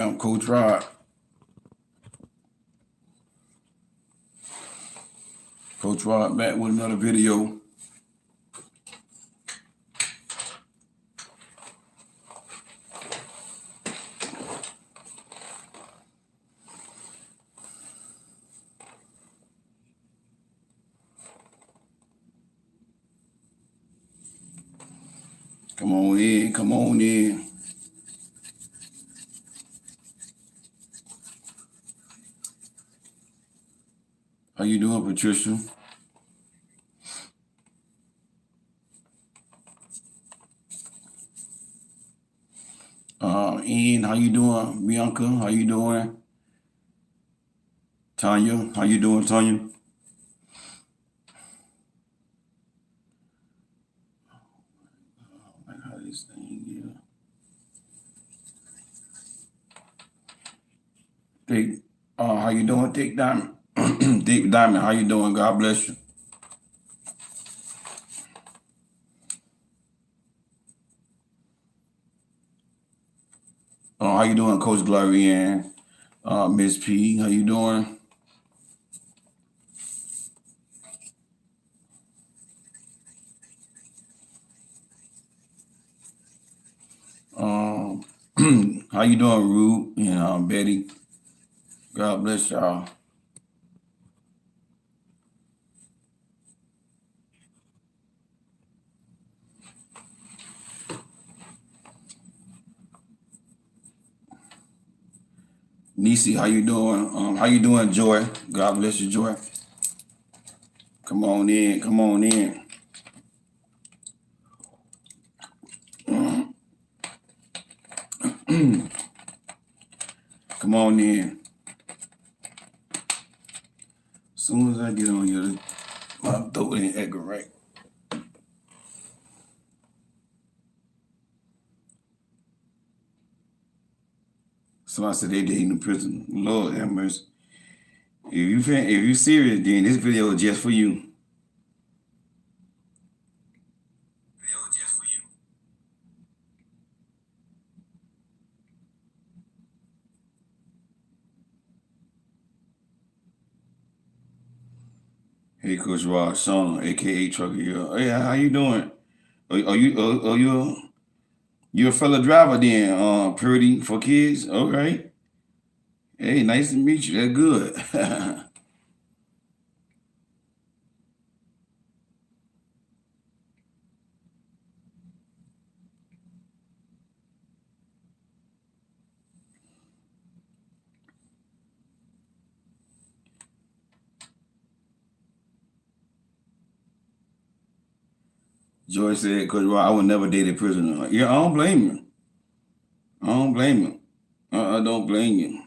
I'm Coach Rod. Coach Rod back with another video. Come on in, come on in. How you doing, Patricia? Ian, how you doing? Bianca, how you doing? Tanya, how you doing, Tanya? How this thing here? How you doing, Dick Diamond? Dick Diamond, how you doing? God bless you. How you doing, Coach Glory Ann? Miss P, how you doing? How you doing, Ruth and Betty? God bless y'all. Nisi, how you doing? How you doing, Joy? God bless you, Joy. Come on in, come on in. Come on in. As soon as I get on here, my throat ain't acting right. Somebody said they dating in prison. Lord have mercy. If you serious, then this video is just for you. Hey, Coach Rod, Shauna, aka Trucker. Hey, how you doing? You a fellow driver then? Pretty for kids. All right. Hey, nice to meet you. That's good. Joy said, Coach Rod, I would never date a prisoner. Yeah, I don't blame you. I don't blame you. I don't blame you.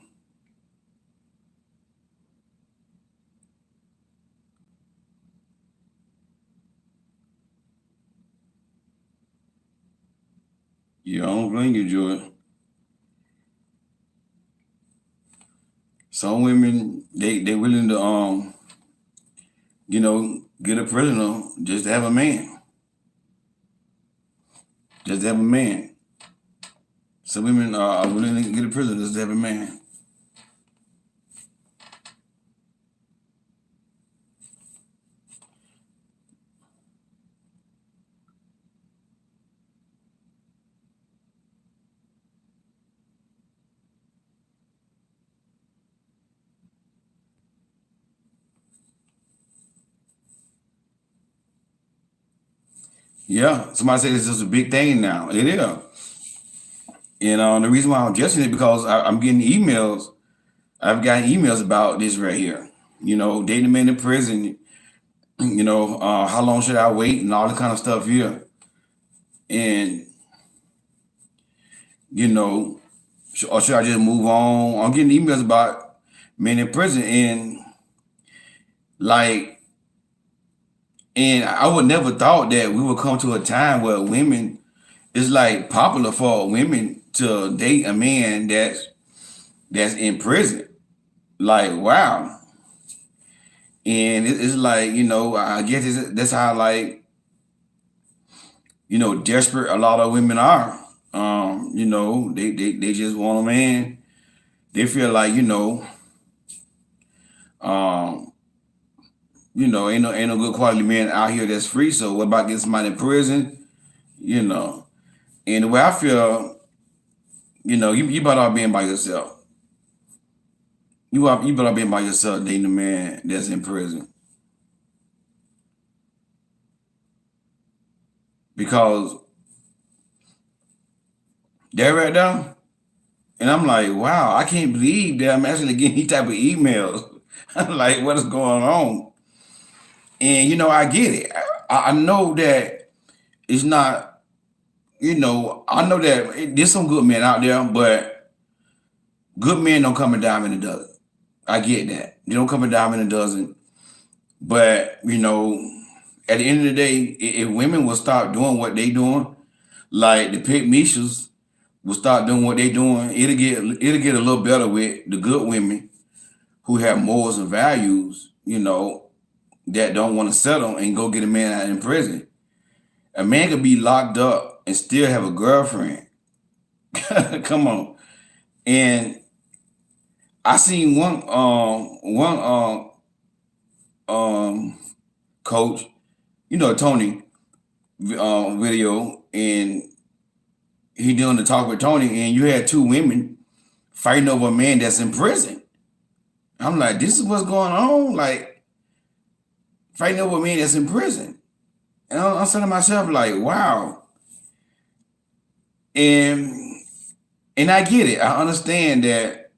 Yeah, I don't blame you, Joy. Some women, they willing to get a prisoner just to have a man. Just to have a man. Some women are willing to get a prisoner just to have a man. Yeah, somebody said it's just a big thing now. It is. And the reason why I'm addressing it because I'm getting emails. I've gotten emails about this right here. Dating a man in prison. How long should I wait and all that kind of stuff here. And or should I just move on? I'm getting emails about men in prison and I would never thought that we would come to a time where women, it's like popular for women to date a man that's in prison. Like, wow. And it's like, I guess that's how desperate a lot of women are. They just want a man They feel like, um, ain't no good quality men out here that's free. So what about getting somebody in prison? You know. And the way I feel, you better off being by yourself. You better off being by yourself dating a man that's in prison. Because they're right there. And I'm like, wow, I can't believe that I'm actually getting these type of emails. I'm like, what is going on? And I get it. I know that it's not, I know that there's some good men out there, but good men don't come a dime in a dozen. I get that. They don't come a dime in a dozen. But, at the end of the day, if women will stop doing what they doing, like the Pit Mishas will start doing what they doing, it'll get a little better with the good women who have morals and values, that don't want to settle and go get a man out in prison. A man could be locked up and still have a girlfriend. Come on. And I seen one coach, Tony video, and he doing the talk with Tony, and you had two women fighting over a man that's in prison. I'm like, this is what's going on, like fighting over a man that's in prison. And I'm saying to myself, like, wow. And I get it. I understand that,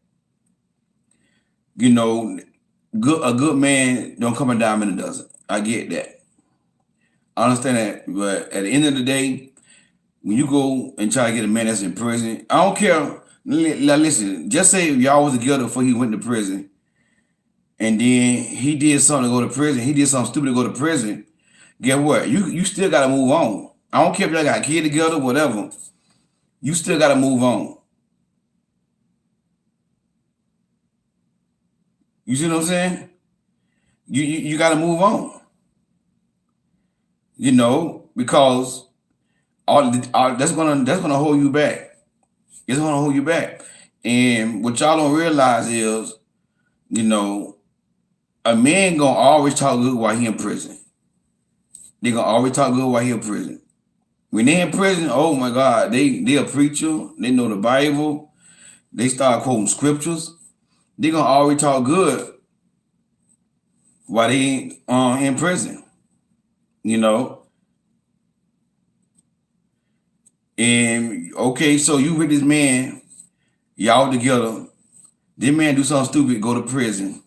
a good man don't come a dime in a dozen. I get that. I understand that. But at the end of the day, when you go and try to get a man that's in prison, I don't care. Listen, just say if y'all was together before he went to prison, and then he did something to go to prison, he did something stupid to go to prison, guess what? You still gotta move on. I don't care if y'all got a kid together, whatever. You still gotta move on. You see what I'm saying? You gotta move on. Because that's gonna hold you back. It's gonna hold you back. And what y'all don't realize is, a man gonna always talk good while he in prison. They gonna always talk good while he in prison. When they in prison, oh my God, they a preacher. They know the Bible. They start quoting scriptures. They gonna always talk good while they in prison. And okay, so you with this man, y'all together. This man do something stupid, go to prison.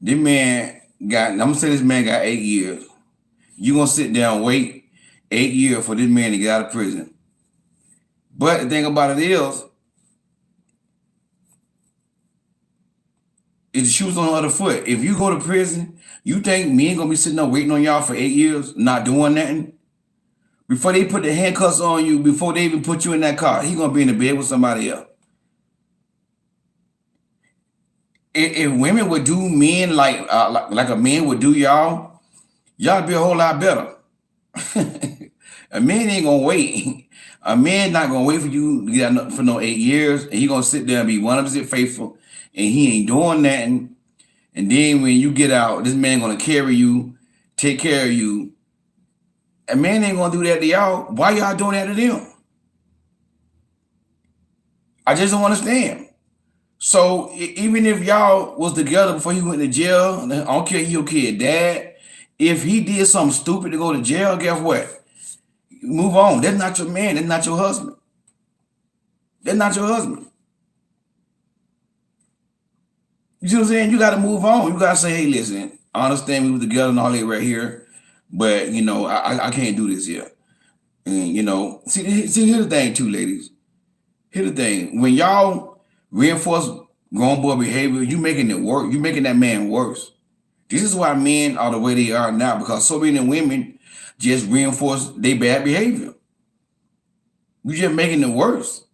This man I'm gonna say this man got 8 years. You gonna sit down and wait 8 years for this man to get out of prison. But the thing about it is the shoes on the other foot. If you go to prison, you think me ain't gonna be sitting there waiting on y'all for 8 years, not doing nothing? Before they put the handcuffs on you, before they even put you in that car, he gonna be in the bed with somebody else. If women would do men like a man would do y'all be a whole lot better. A man ain't gonna wait. A man not gonna wait for you to get out for no 8 years, and he gonna sit there and be 100% faithful, and he ain't doing nothing. And then when you get out, this man gonna carry you, take care of you. A man ain't gonna do that to y'all. Why y'all doing that to them? I just don't understand. So even if y'all was together before he went to jail, I don't care if your kid dad, if he did something stupid to go to jail, guess what? Move on. That's not your man. That's not your husband. That's not your husband. You see what I'm saying? You got to move on. You got to say, hey, listen, I understand we were together and all that right here, but, I can't do this here. And, see, here's the thing too, ladies. Here's the thing. When y'all reinforce grown boy behavior, you making it work. You making that man worse. This is why men are the way they are now, because so many women just reinforce their bad behavior. You just making it worse.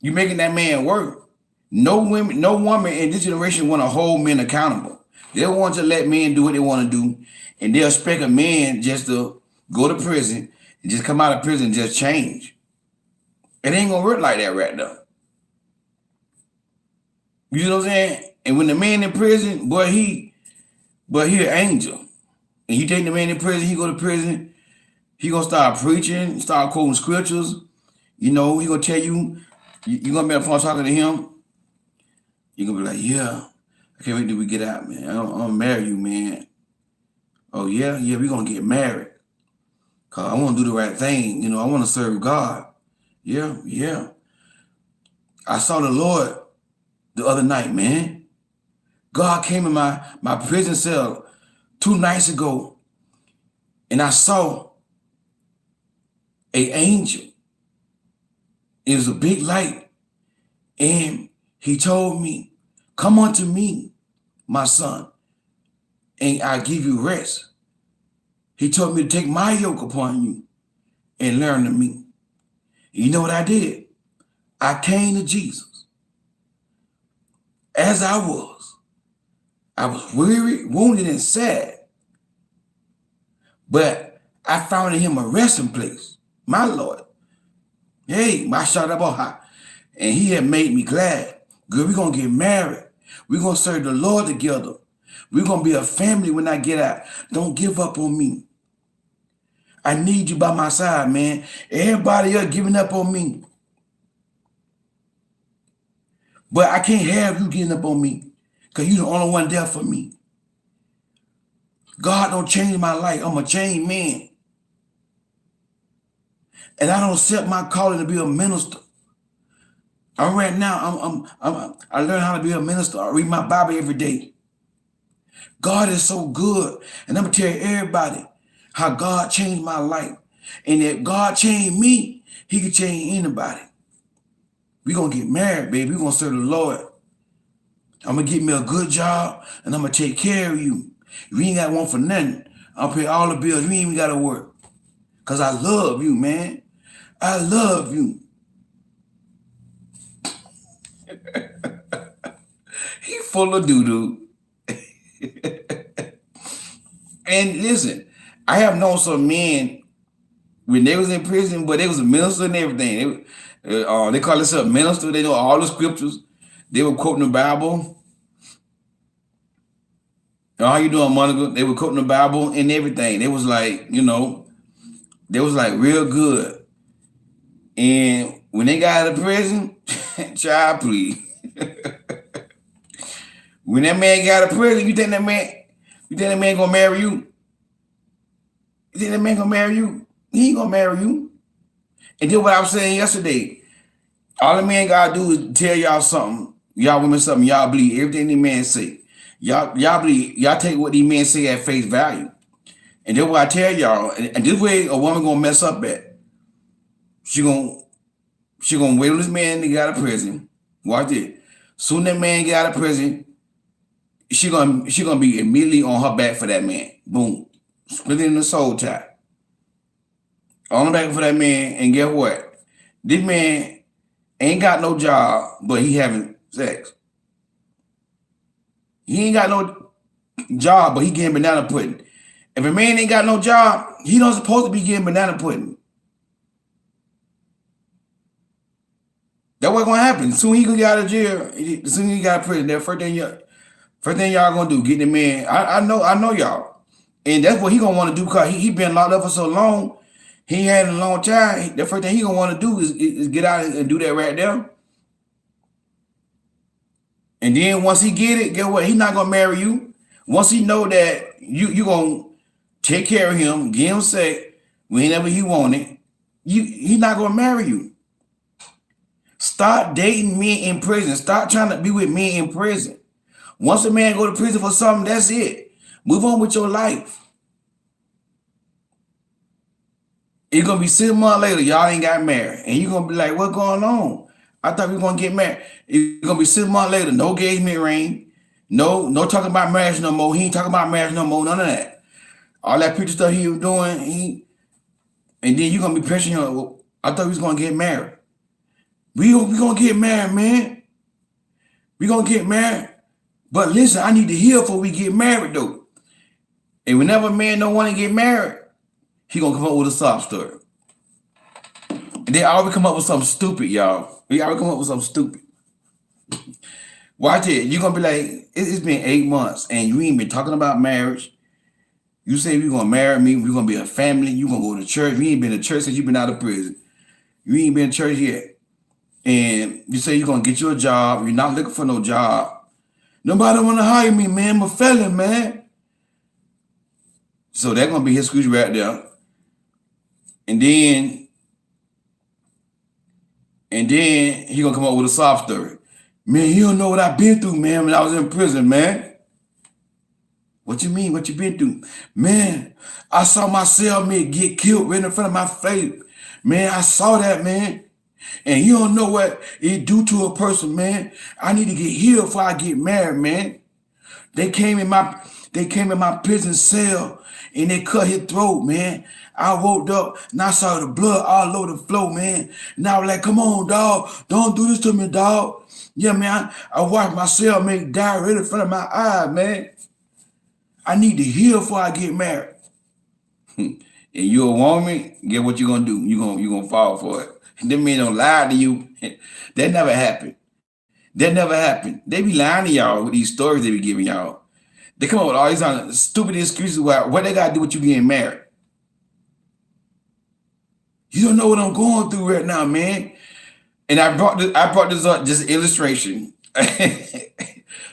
You making that man work. No woman in this generation want to hold men accountable. They want to let men do what they want to do, and they expect a man just to go to prison and just come out of prison and just change. It ain't gonna work like that right now. You know what I'm saying? And when the man in prison, boy, he an angel. And you take the man in prison, he go to prison, he gonna start preaching, start quoting scriptures. You know, he gonna tell you, you gonna be on the phone talking to him. You gonna be like, yeah, I can't wait till we get out, man. I'm gonna marry you, man. Oh yeah, yeah, we gonna get married. Cause I wanna do the right thing. You know, I wanna serve God. Yeah, yeah. I saw the Lord the other night, man. God came in my prison cell 2 nights ago, and I saw an angel. It was a big light, and he told me, "Come unto me, my son, and I give you rest." He told me to take my yoke upon you and learn of me. You know what I did? I came to Jesus as I was. I was weary, wounded, and sad, but I found in him a resting place, my Lord. Hey, my Shadabaha. And he had made me glad. Good, we're going to get married. We're going to serve the Lord together. We're going to be a family when I get out. Don't give up on me. I need you by my side, man. Everybody else giving up on me. But I can't have you giving up on me because you're the only one there for me. God don't change my life. I'm a changed man. And I don't accept my calling to be a minister. I learn how to be a minister. I read my Bible every day. God is so good. And I'm going to tell everybody how God changed my life. And if God changed me, he can change anybody. We're going to get married, baby. We're going to serve the Lord. I'm going to get me a good job, and I'm going to take care of you. You ain't got one for nothing. I'll pay all the bills. You ain't even got to work. Because I love you, man. I love you. He full of doo-doo. And listen, I have known some men when they was in prison, but they was a minister and everything. They call themselves minister. They know all the scriptures. They were quoting the Bible. How you doing, Monica? They were quoting the Bible and everything. They was like, you know, they was like real good. And when they got out of prison, child, please. When that man got out of prison, you think that man gonna marry you? You think that man gonna marry you? He ain't gonna marry you. And then what I was saying yesterday, all the man gotta do is tell y'all something, y'all women something, y'all believe everything the man say. Y'all believe, y'all take what these men say at face value. And then what I tell y'all, and this way a woman gonna mess up at. She gonna wait on this man to get out of prison. Watch it. Soon that man get out of prison, she gonna be immediately on her back for that man. Boom. Splitting the soul tie. On the back for that man, and guess what? This man ain't got no job, but he having sex. He ain't got no job, but he getting banana pudding. If a man ain't got no job, he don't supposed to be getting banana pudding. That's what's gonna happen. Soon he gonna get out of jail. Soon he got out of prison. That first thing y'all gonna do, get the man. I know y'all, and that's what he gonna want to do because he been locked up for so long. He ain't had a long time. The first thing he gonna want to do is get out and do that right there. And then once he get it, guess what? He not gonna marry you. Once he know that you gonna take care of him, give him sex whenever he want it, he not gonna marry you. Start dating men in prison. Start trying to be with men in prison. Once a man go to prison for something, that's it. Move on with your life. It's gonna be 6 months later, y'all ain't got married. And you're gonna be like, what's going on? I thought we were gonna get married. It's gonna be 6 months later, no engagement ring, no talking about marriage no more. He ain't talking about marriage no more, none of that. All that preacher stuff he was doing, and then you're gonna be pressuring him. Well, I thought we was gonna get married. We gonna get married, man. We gonna get married. But listen, I need to heal before we get married, though. And whenever a man don't want to get married, he gonna come up with a sob story. And they always come up with something stupid, y'all. We always come up with something stupid. Watch it. You're gonna be like, it's been 8 months and you ain't been talking about marriage. You say you're gonna marry me, we're gonna be a family, you gonna go to church. You ain't been to church since you've been out of prison. You ain't been to church yet. And you say you're gonna get you a job, you're not looking for no job. Nobody wanna hire me, man. I'm a felon, man. So that's gonna be his excuse right there. And then he gonna come up with a sob story. Man, you don't know what I've been through, man, when I was in prison, man. What you mean? What you been through? Man, I saw my cellmate get killed right in front of my face. Man, I saw that, man. And you don't know what it do to a person, man. I need to get healed before I get married, man. They came in my prison cell and they cut his throat, man. I woke up and I saw the blood all over the floor, man. And I was like, come on, dog. Don't do this to me, dog. Yeah, man. I watched my cellmate die right in front of my eyes, man. I need to heal before I get married. And you a woman, get what you gonna do? You gonna fall for it. Them men don't lie to you. That never happened. That never happened. They be lying to y'all with these stories they be giving y'all. They come up with all these stupid excuses about what they gotta do with you getting married. You don't know what I'm going through right now, man. And I brought this up just illustration.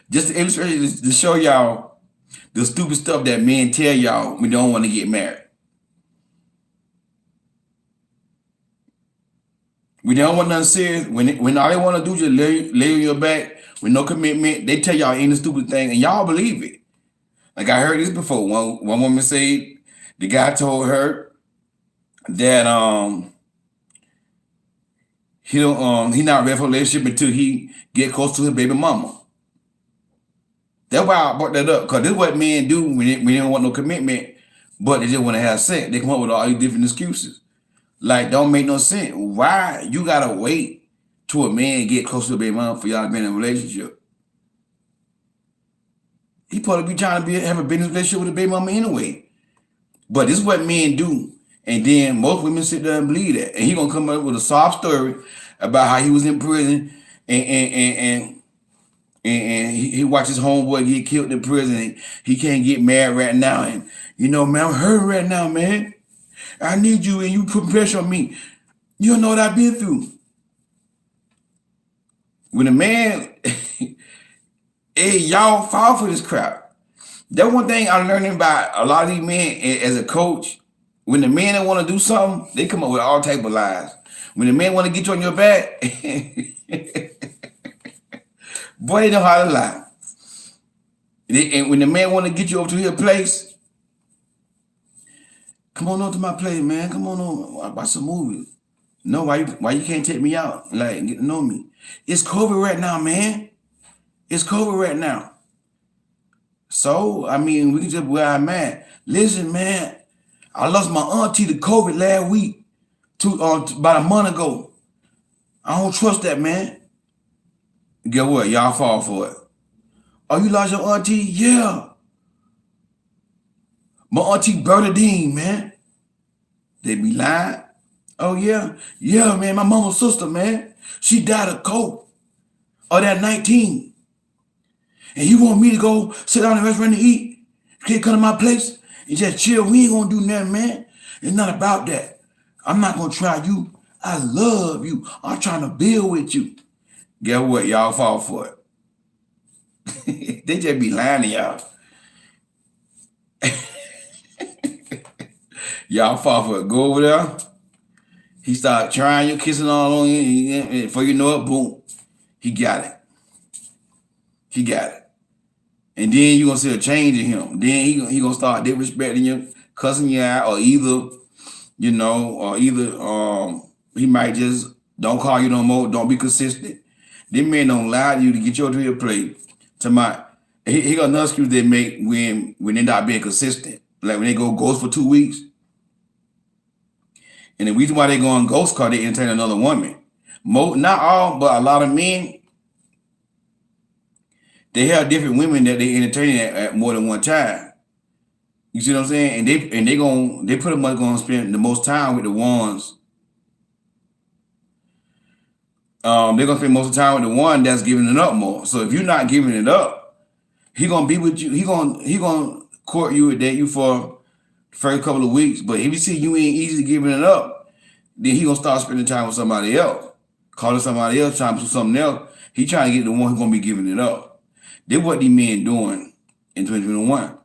Just an illustration to show y'all the stupid stuff that men tell y'all when they don't want to get married. We don't want nothing serious. When all they want to do is just lay on your back with no commitment, they tell y'all any stupid thing and y'all believe it. Like I heard this before. One woman said the guy told her that he not ready for a relationship until he get close to his baby mama. That's why I brought that up, because this is what men do when they don't want no commitment, but they just want to have sex. They come up with all these different excuses. Like, don't make no sense. Why you gotta wait till a man get close to a baby mama for y'all to be in a relationship? He probably be trying to have a business relationship with a baby mama anyway. But this is what men do. And then most women sit there and believe that. And he gonna come up with a sob story about how he was in prison and he watched his homeboy get killed in prison and he can't get married right now. And man, I'm hurting right now, man. I need you and you put pressure on me. You don't know what I've been through. When a man, hey, y'all fall for this crap. That one thing I'm learning about a lot of these men as a coach. When the men that want to do something, they come up with all type of lies. When the man want to get you on your back, boy, they know how to lie. And when the man want to get you over to your place, come on over to my place, man. Come on over, watch some movies. No, why you can't take me out? Like, get to know me. It's COVID right now, man. It's COVID right now. So, I mean, we can just where I'm at. Listen, man, I lost my auntie to COVID last week, about a month ago. I don't trust that, man. Guess what? Y'all fall for it. Oh, you lost your auntie? Yeah. My auntie Bernadine, man. They be lying. Oh, yeah. Yeah, man, my mama's sister, man. She died of COVID. Or that 19. And you want me to go sit down in the restaurant to eat? You can't come to my place and just chill. We ain't gonna do nothing, man. It's not about that. I'm not gonna try you. I love you. I'm trying to build with you. Guess what? Y'all fall for it. They just be lying to y'all. Y'all fall for it. Go over there. He start trying you, kissing all on you. And before you know it, boom. He got it. He got it. And then you're gonna see a change in him. Then he gonna start disrespecting you, cussing you out, or either he might just don't call you no more, don't be consistent. Them men don't lie to you to get you to your plate. He got another excuse they make when they not being consistent. Like when they go ghost for 2 weeks. And the reason why they go on ghost cause they entertain another woman. Not all, but a lot of men, they have different women that they entertain at more than one time. You see what I'm saying? And they pretty much gonna spend the most time with the ones they're gonna spend most of the time with the one that's giving it up more. So if you're not giving it up, he gonna be with you. He gonna court you and date you for the first couple of weeks. But if you see you ain't easily giving it up, then he gonna start spending time with somebody else, calling somebody else, trying to do something else. He trying to get the one who's gonna be giving it up. That's what these men doing in 2021.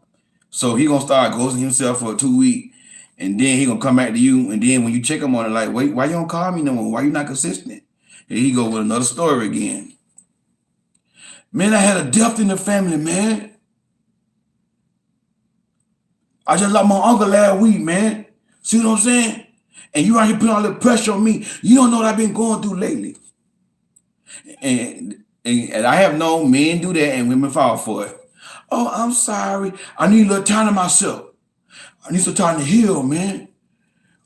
So he gonna start ghosting himself for 2 weeks, and then he gonna come back to you. And then when you check him on it, like, wait, why you don't call me no more? Why you not consistent? And he go with another story again. Man, I had a death in the family, man. I just lost my uncle last week, man. See what I'm saying? And you out here putting all the pressure on me. You don't know what I've been going through lately. And I have known men do that and women fall for it. Oh, I'm sorry. I need a little time to myself. I need some time to heal, man.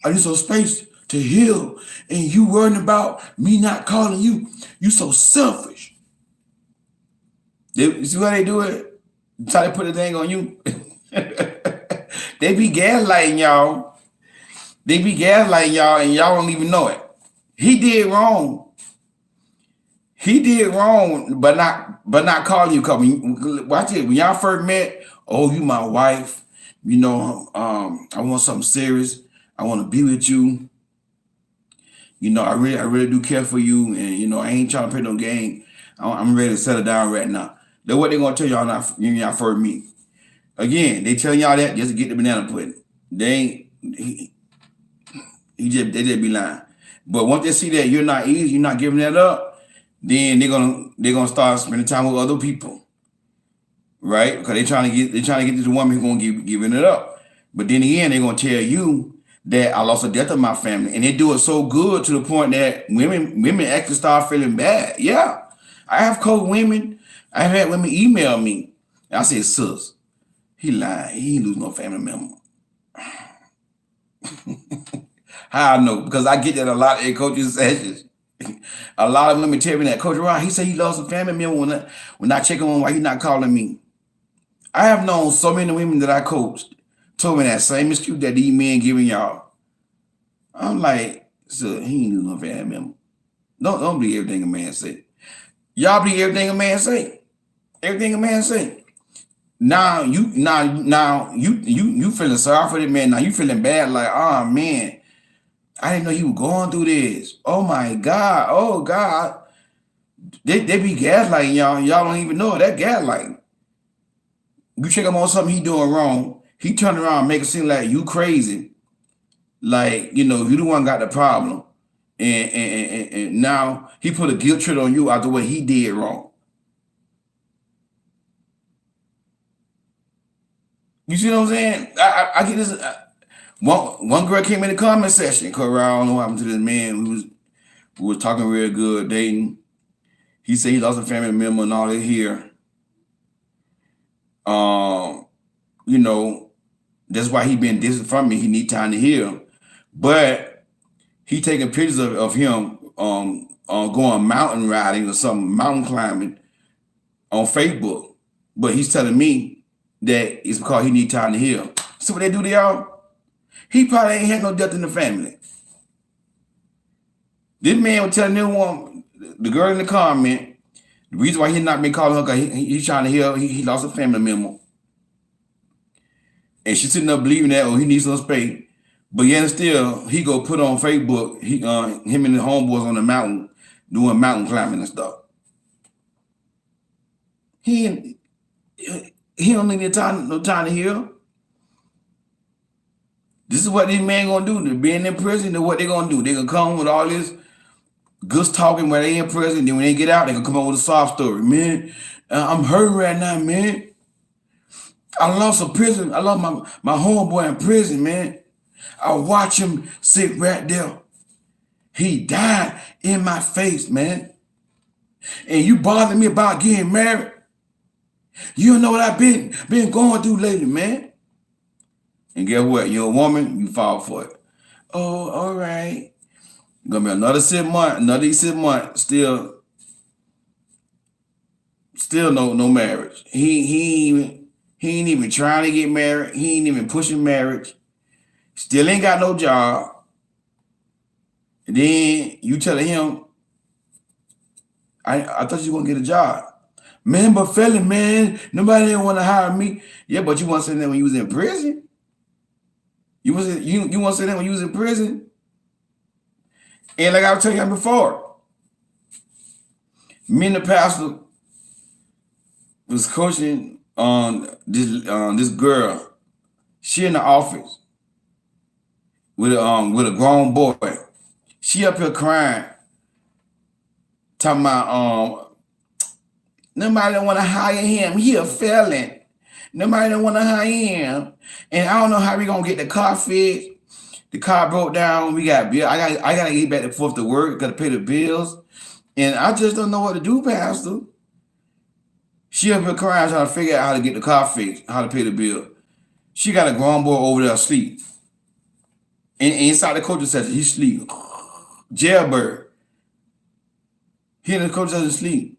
I need some space to heal. And you worrying about me not calling you. You so selfish. You see how they do it? Try to put a thing on you. They be gaslighting y'all. They be gaslighting y'all and y'all don't even know it. He did wrong. He did wrong, but not calling you. Watch it. When y'all first met, oh, you my wife. You know, I want something serious. I want to be with you. You know, I really do care for you, and you know, I ain't trying to play no game. I'm ready to settle down right now. That's what they gonna tell y'all now when y'all first meet. Again, they telling y'all that just to get the banana pudding. They ain't. They just be lying. But once they see that you're not easy, you're not giving that up, then they're gonna start spending time with other people, right? Because they're trying to get this woman who's gonna giving it up. But then again, they're gonna tell you that I lost a death of my family, and they do it so good to the point that women actually start feeling bad. Yeah, I have coached women. I've had women email me. I said, sis, he lied. He ain't lose no family member. How I know? Because I get that a lot in coaching sessions. A lot of women tell me that, Coach Ron, he said he lost a family member when I check him on why he not calling me. I have known so many women that I coached told me that same excuse that these men giving y'all. I'm like, so he ain't lose no family member. Don't believe everything a man say. Y'all believe everything a man say. Everything a man say. Now you feeling sorry for the man. Now you feeling bad, like, oh man, I didn't know you were going through this. Oh my God. Oh God. They be gaslighting y'all, and y'all don't even know it. That gaslighting. You check him on something he doing wrong, he turn around and make it seem like you crazy. Like, you know, you the one got the problem. And now he put a guilt trip on you after what he did wrong. You see what I'm saying? I get this. One girl came in the comment section, because I don't know what happened to this man who was talking real good, dating. He said he lost a family member and all that here. You know, that's why he been distant from me. He need time to heal. But he taking pictures of him going mountain riding or something, mountain climbing on Facebook. But he's telling me that it's because he need time to heal. So what they do to y'all? He probably ain't had no death in the family. This man was telling the girl in the comment, the reason why he not been calling her, because he's trying to heal, he lost a family member. And she's sitting there believing that, he needs some space. But yet still, he go put on Facebook, him and the homeboys on the mountain, doing mountain climbing and stuff. He don't need no time to heal. This is what these men gonna do. They're being in prison, what they gonna do. They gonna come with all this good talking while they in prison. Then when they get out, they gonna come up with a soft story. Man, I'm hurting right now, man. I lost my homeboy in prison, man. I watch him sit right there. He died in my face, man. And you bothering me about getting married? You don't know what I've been going through lately, man. And guess what? You're a woman, you fall for it. Oh, all right. Gonna be another 6 months, still no marriage. He ain't even trying to get married. He ain't even pushing marriage. Still ain't got no job. And then you telling him I thought you were gonna get a job. Man, but felon, man, nobody didn't want to hire me. Yeah, but you want to say that when you was in prison? You want to say that when you was in prison? And like I was telling you before, me and the pastor was coaching on this girl. She in the office with a grown boy. She up here crying, talking about nobody don't want to hire him. He a felon. Nobody don't want to hire him. And I don't know how we gonna get the car fixed. The car broke down. We got bill. I gotta get back and forth to work. Gotta pay the bills. And I just don't know what to do, Pastor. She up here crying, trying to figure out how to get the car fixed, how to pay the bill. She got a grown boy over there asleep. And inside the coaching session, he sleep. Jailbird. He in the coaching session sleep.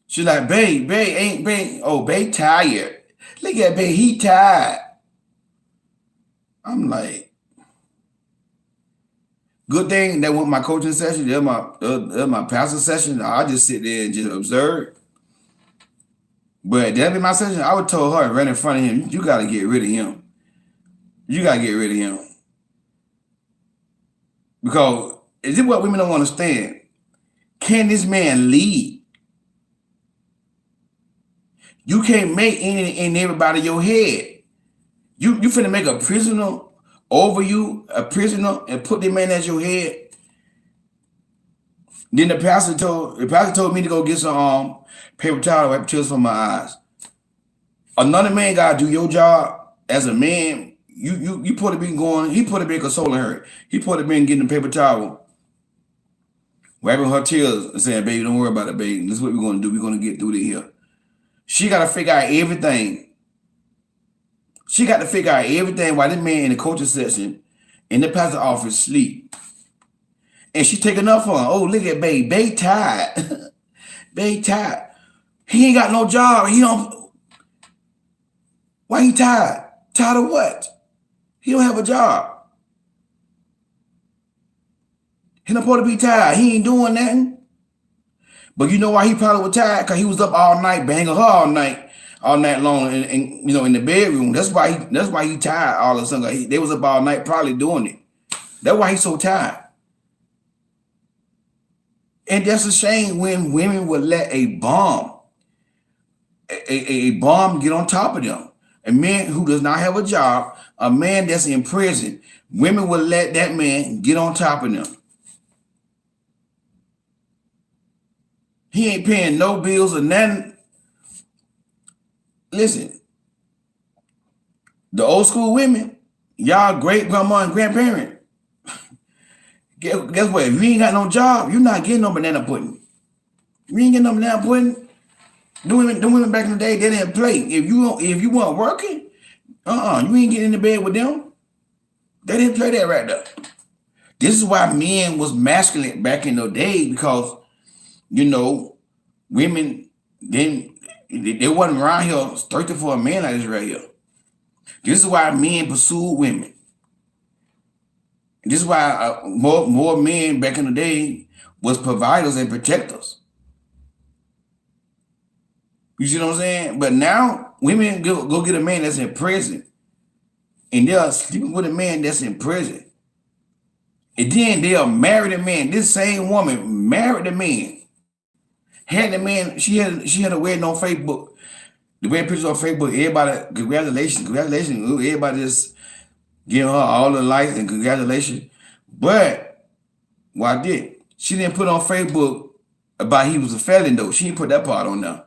She like, babe, ain't babe. Oh, babe tired. Look at babe, he tired. I'm like, good thing that with my coaching session, they're my pastor session. I just sit there and just observe. But that be my session. I would tell her right in front of him, you gotta get rid of him. You gotta get rid of him. Because is it what women don't understand? Can this man lead? You can't make any and everybody your head. You finna make a prisoner over you, a prisoner, and put the man as your head. Then the pastor told me to go get some paper towel to wipe tears from my eyes. Another man gotta do your job as a man. You put him in going, he put him in consoling her. He put him in getting the paper towel, wiping her tears and saying, baby, don't worry about it, baby. This is what we're gonna do. We're gonna get through it here. She gotta figure out everything. She got to figure out everything while this man in the coaching session in the pastor office sleep. And she taking up for him. Oh, look at babe. Babe tired. Babe tired. He ain't got no job. He don't. Why he tired? Tired of what? He don't have a job. He not supposed to be tired. He ain't doing nothing. But you know why he probably was tired? Because he was up all night, banging her all night long, and you know, in the bedroom. That's why he tired all of a sudden. They was up all night probably doing it. That's why he's so tired. And that's a shame when women would let a bomb get on top of them. A man who does not have a job, a man that's in prison, women would let that man get on top of them. He ain't paying no bills or nothing. Listen, the old school women, y'all great grandma and grandparent. Guess what? If you ain't got no job, you're not getting no banana pudding. You ain't getting no banana pudding. The women back in the day, they didn't play. If you weren't working, you ain't getting in the bed with them. They didn't play that right there. This is why men was masculine back in the day, because you know, women then they wasn't around here thirsting for a man like this right here. This is why men pursued women. This is why more men back in the day was providers and protectors. You see what I'm saying? But now women go get a man that's in prison, and they're sleeping with a man that's in prison. And then they'll marry the man. This same woman married the man. Had the man, she had a wedding on Facebook. The wedding pictures on Facebook, everybody, congratulations. Everybody just giving her all the likes and congratulations. But what I did, she didn't put on Facebook about he was a felon though. She didn't put that part on there.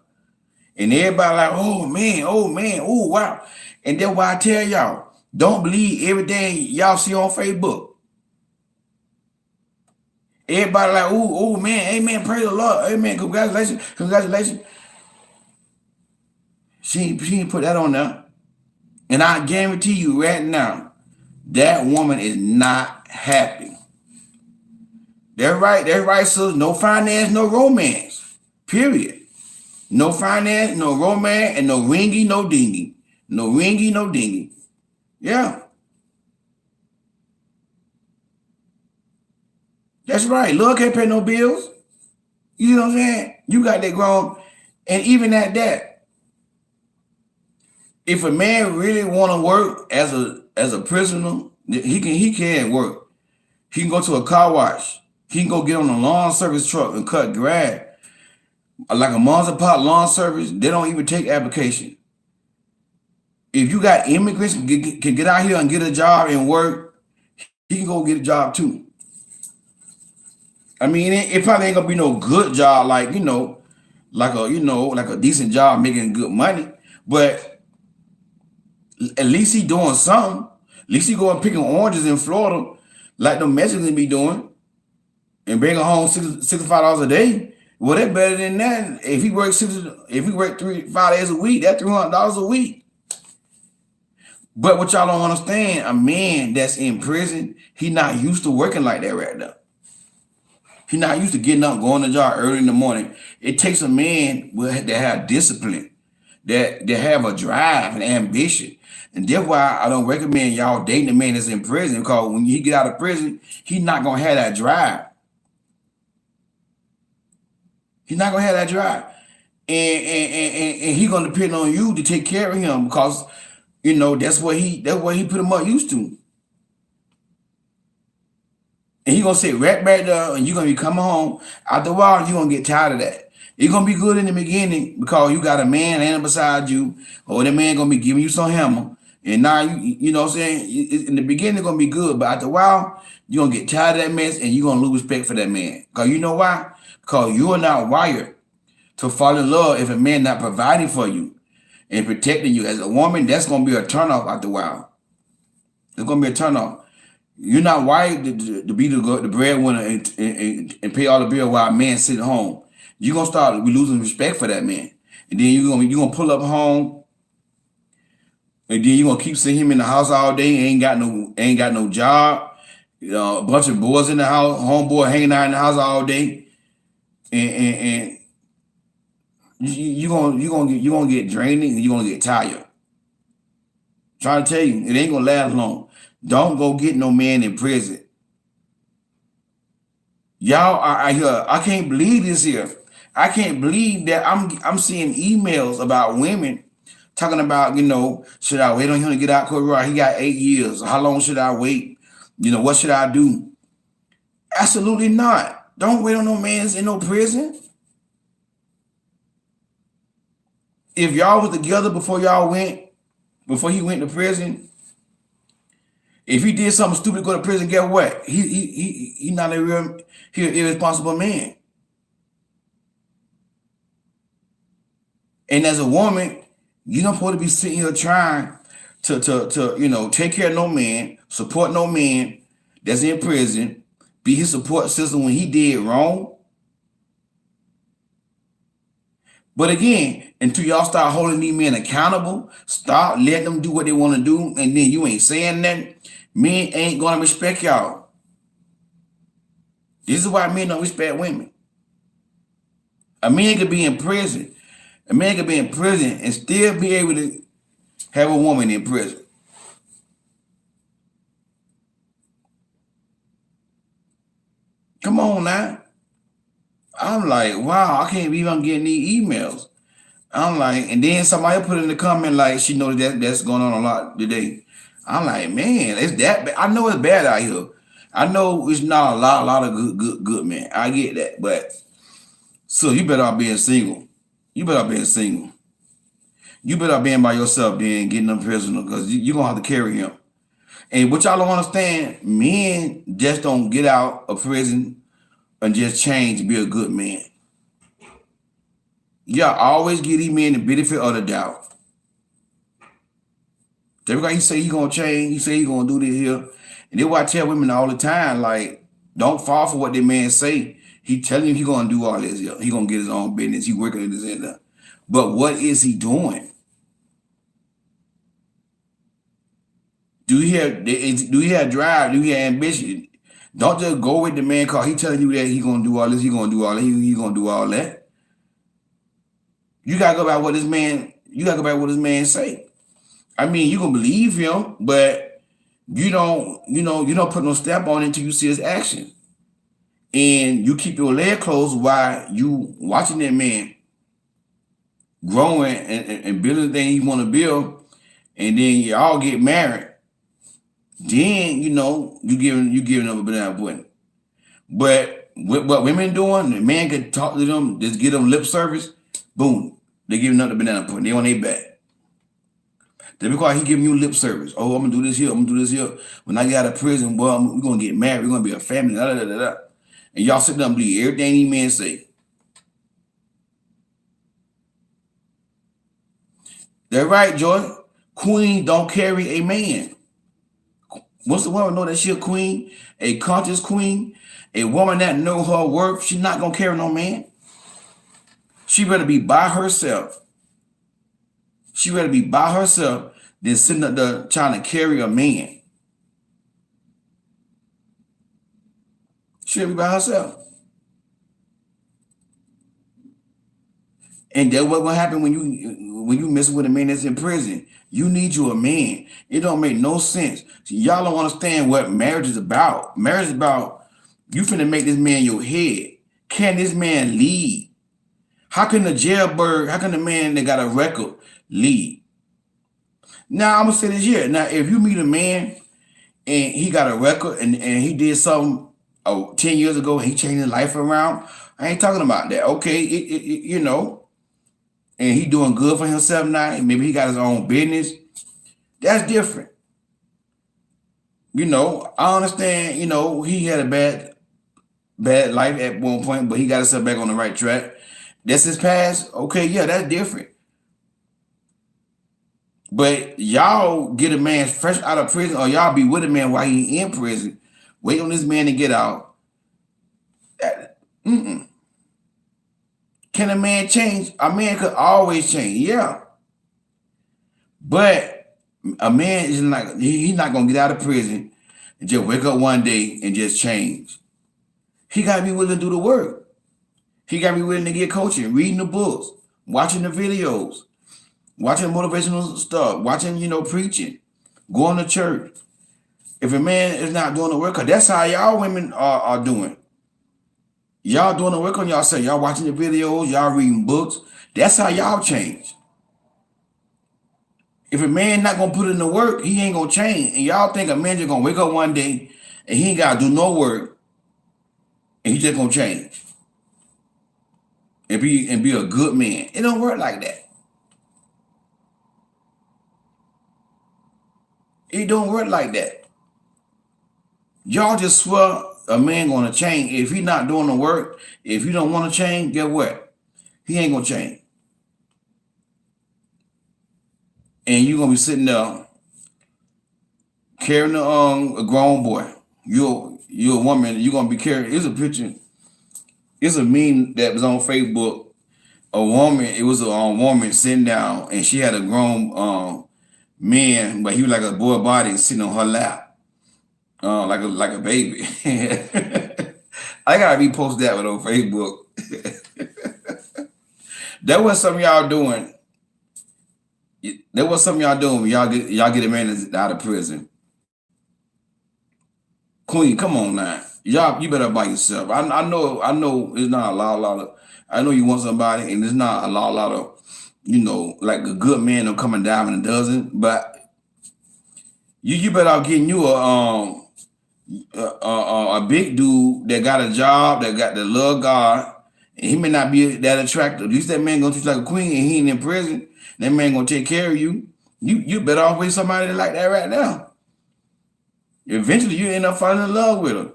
And everybody like, oh man, oh wow. And that's why I tell y'all, don't believe everything y'all see on Facebook. Everybody like, oh man, amen, praise the Lord, amen, congratulations. She didn't put that on there. And I guarantee you right now, that woman is not happy. That's right, sis. No finance, no romance. Period. No finance, no romance, and no ringy, no dingy. No ringy, no dingy. Yeah. That's right. Love can't pay no bills. You know what I'm saying? You got that grown, and even at that, if a man really want to work as a prisoner, he can work. He can go to a car wash. He can go get on a lawn service truck and cut grass. Like a Mons and Pop lawn service, they don't even take application. If you got immigrants can get out here and get a job and work, he can go get a job too. I mean, it probably ain't gonna be no good job like like a decent job making good money, but at least he doing something. At least he going picking oranges in Florida, like the Mexicans be doing, and bringing home $65 a day. Well, that's better than that. If he work 5 days a week, that's $300 a week. But what y'all don't understand, a man that's in prison, he not used to working like that right now. He not used to getting up, going to job early in the morning. It takes a man that have discipline, that have a drive and ambition. And that's why I don't recommend y'all dating a man that's in prison, because when he get out of prison, he's not gonna have that drive. He's not gonna have that drive. And he gonna depend on you to take care of him, because that's what he put him up used to. And he gonna sit right back there, and you're gonna be coming home. After a while, you're gonna get tired of that. It's gonna be good in the beginning because you got a man standing beside you, or the man gonna be giving you some hammer. And now you know what I'm saying? In the beginning, it's gonna be good, but after a while, you're gonna get tired of that mess, and you're gonna lose respect for that man. Because you know why? Because you are not wired to fall in love if a man not providing for you and protecting you. As a woman, that's gonna be a turnoff after a while. It's gonna be a turnoff. You're not wired to be the breadwinner and pay all the bill while a man sitting home. You're gonna start losing respect for that man. And then you're gonna pull up home, and then you're gonna keep seeing him in the house all day, ain't got no job. A bunch of boys in the house, homeboy hanging out in the house all day. And you're gonna get drained and you're gonna get tired. Trying to tell you, it ain't gonna last long. Don't go get no man in prison. Y'all are out here. I can't believe this here. I can't believe that I'm seeing emails about women talking about, should I wait on him to get out court? Right, he got 8 years. How long should I wait? What should I do? Absolutely not. Don't wait on no man's in no prison. If y'all was together before he went to prison, if he did something stupid to go to prison, guess what? He not he an irresponsible man. And as a woman, you don't supposed to be sitting here trying to take care of no man, support no man that's in prison, be his support system when he did wrong. But again, until y'all start holding these men accountable, stop letting them do what they want to do, and then you ain't saying nothing, men ain't gonna respect y'all. This is why men don't respect women. A man could be in prison. A man could be in prison and still be able to have a woman in prison. Come on now. I'm like, wow, I can't believe I'm getting these emails. I'm like, and then somebody put in the comment like she knows that's going on a lot today. I'm like, man, it's that bad. I know it's bad out here. I know it's not a lot of good men. I get that, but so you better off being single. You better off being single. You better off being by yourself than getting a prisoner, because you're gonna have to carry him. And what y'all don't understand, men just don't get out of prison and just change to be a good man. Y'all always give these men the benefit of the doubt. Everybody he say he gonna change, he say he gonna do this here. And that's why I tell women all the time, like, don't fall for what that man say. He telling you he gonna do all this here. He gonna get his own business. He working in this end up. But what is he doing? Do he have drive? Do he have ambition? Don't just go with the man because he telling you that he gonna do all this, he gonna do all that, he gonna do all that. You gotta go by what this man say. I mean, you gonna believe him, but you don't put no step on it until you see his action. and you keep your leg closed while you watching that man growing and building the thing you want to build, and then y'all get married, then you giving up a banana pudding. But what women doing, the man can talk to them, just give them lip service, boom, they giving up the banana pudding. They on their back. That's because he giving you lip service. Oh, I'm gonna do this here. I'm gonna do this here. When I get out of prison, well, we're gonna get married. We're gonna be a family. Da, da, da, da. And y'all sit down and believe everything these men say. That's right, Joy. Queen don't carry a man. Once the woman know that she a queen, a conscious queen, a woman that know her worth, she not gonna carry no man. She better be by herself. She better be by herself than sitting up there trying to carry a man. She better be by herself. And that's what happen when you mess with a man that's in prison. You need you a man. It don't make no sense. See, y'all don't understand what marriage is about. Marriage is about you finna make this man your head. Can this man lead? How can the jailbird, how can the man that got a record lead? Now I'm gonna say this here. Now, if you meet a man and he got a record and he did something 10 years ago and he changed his life around, I ain't talking about that. Okay, and he doing good for himself now, and maybe he got his own business. That's different. I understand, he had a bad life at one point, but he got himself back on the right track. That's his past. Okay, yeah, that's different. But y'all get a man fresh out of prison, or y'all be with a man while he in prison, wait on this man to get out. Can a man change? A man could always change, yeah. But a man is like, he's not gonna get out of prison and just wake up one day and just change. He gotta be willing to do the work. He gotta be willing to get coaching, reading the books, watching the videos, watching motivational stuff, watching, preaching, going to church. If a man is not doing the work, because that's how y'all women are doing. Y'all doing the work on y'allself. Y'all watching the videos, y'all reading books. That's how y'all change. If a man not gonna put in the work, he ain't gonna change. And y'all think a man just gonna wake up one day and he ain't gotta do no work and he just gonna change and be a good man. It don't work like that. It don't work like that. Y'all just swear a man gonna change. If he not doing the work, if he don't want to change, guess what? He ain't gonna change. And you're gonna be sitting there carrying a grown boy. You're a woman. You're gonna be carrying. Here's a picture. It's a meme that was on Facebook. A woman. It was a woman sitting down, and she had a grown man, but he was like a boy body sitting on her lap, like a baby. I gotta repost that one on Facebook. That was something y'all doing. That was something y'all doing when y'all get a man that's out of prison. Queen, come on now. You better by yourself. I know it's not a lot of I know you want somebody and it's not a lot of like a good man will come and dive in a dozen, but you better out getting you a big dude that got a job, that love God, and he may not be that attractive. At least that man gonna treat you like a queen and he ain't in prison. That man gonna take care of you. You better off with somebody like that right now. Eventually you end up falling in love with her.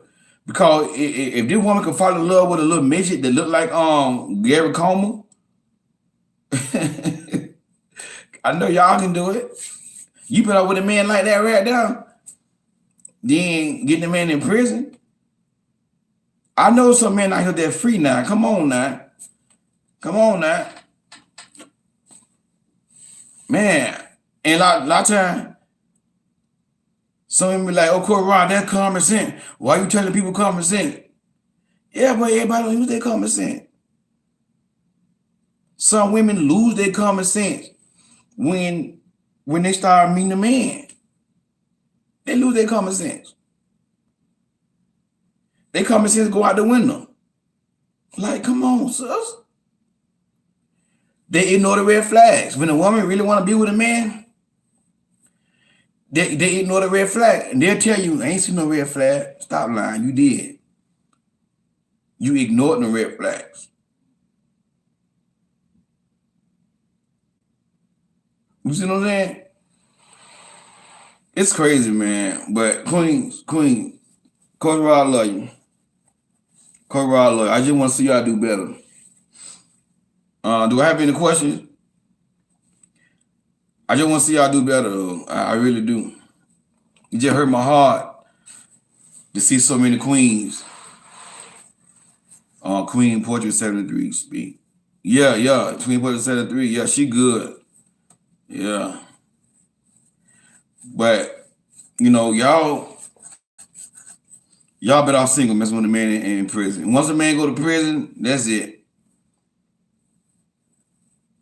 Because if this woman can fall in love with a little midget that look like Gary Coleman, I know y'all can do it. You better with a man like that right now. Then getting the man in prison. I know some men out here that free now. Come on now. Man, and a lot of time, some women be like, "Oh, Ron, that's common sense. Why you telling people common sense?" Yeah, but everybody don't use their common sense. Some women lose their common sense when they start meeting a man. They lose their common sense. They common sense go out the window. Like, come on, sis. They ignore the red flags. When a woman really want to be with a man, they ignore the red flag. And they'll tell you, I ain't seen no red flag. Stop lying. You did. You ignored the red flags. You see what I'm saying? It's crazy, man. But Queen, Coach Rod, I love you. Coach Rod, I love you. I just want to see y'all do better. Do I have any questions? I just want to see y'all do better, though. I really do. It just hurt my heart to see so many queens. Queen Portrait 73 speak. Yeah. Queen Portrait 73. Yeah, she good. Yeah. But, y'all better off single messing with a man in prison. Once a man go to prison, that's it.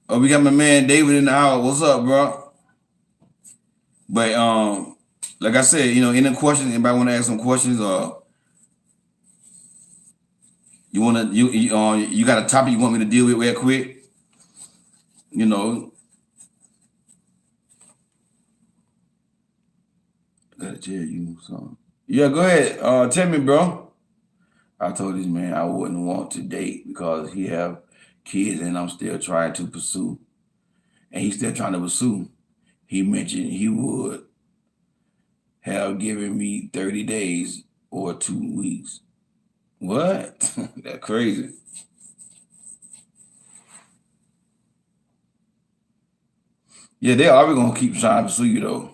Oh, we got my man David in the house. What's up, bro? But like I said, any questions? Anybody want to ask some questions, or you got a topic you want me to deal with real quick? I gotta tell you something. Yeah, go ahead. Tell me, bro. I told this man I wouldn't want to date because he have kids and I'm still trying to pursue. And he's still trying to pursue. He mentioned he would have given me 30 days or 2 weeks. What? That's crazy. Yeah, they are gonna keep trying to pursue you though.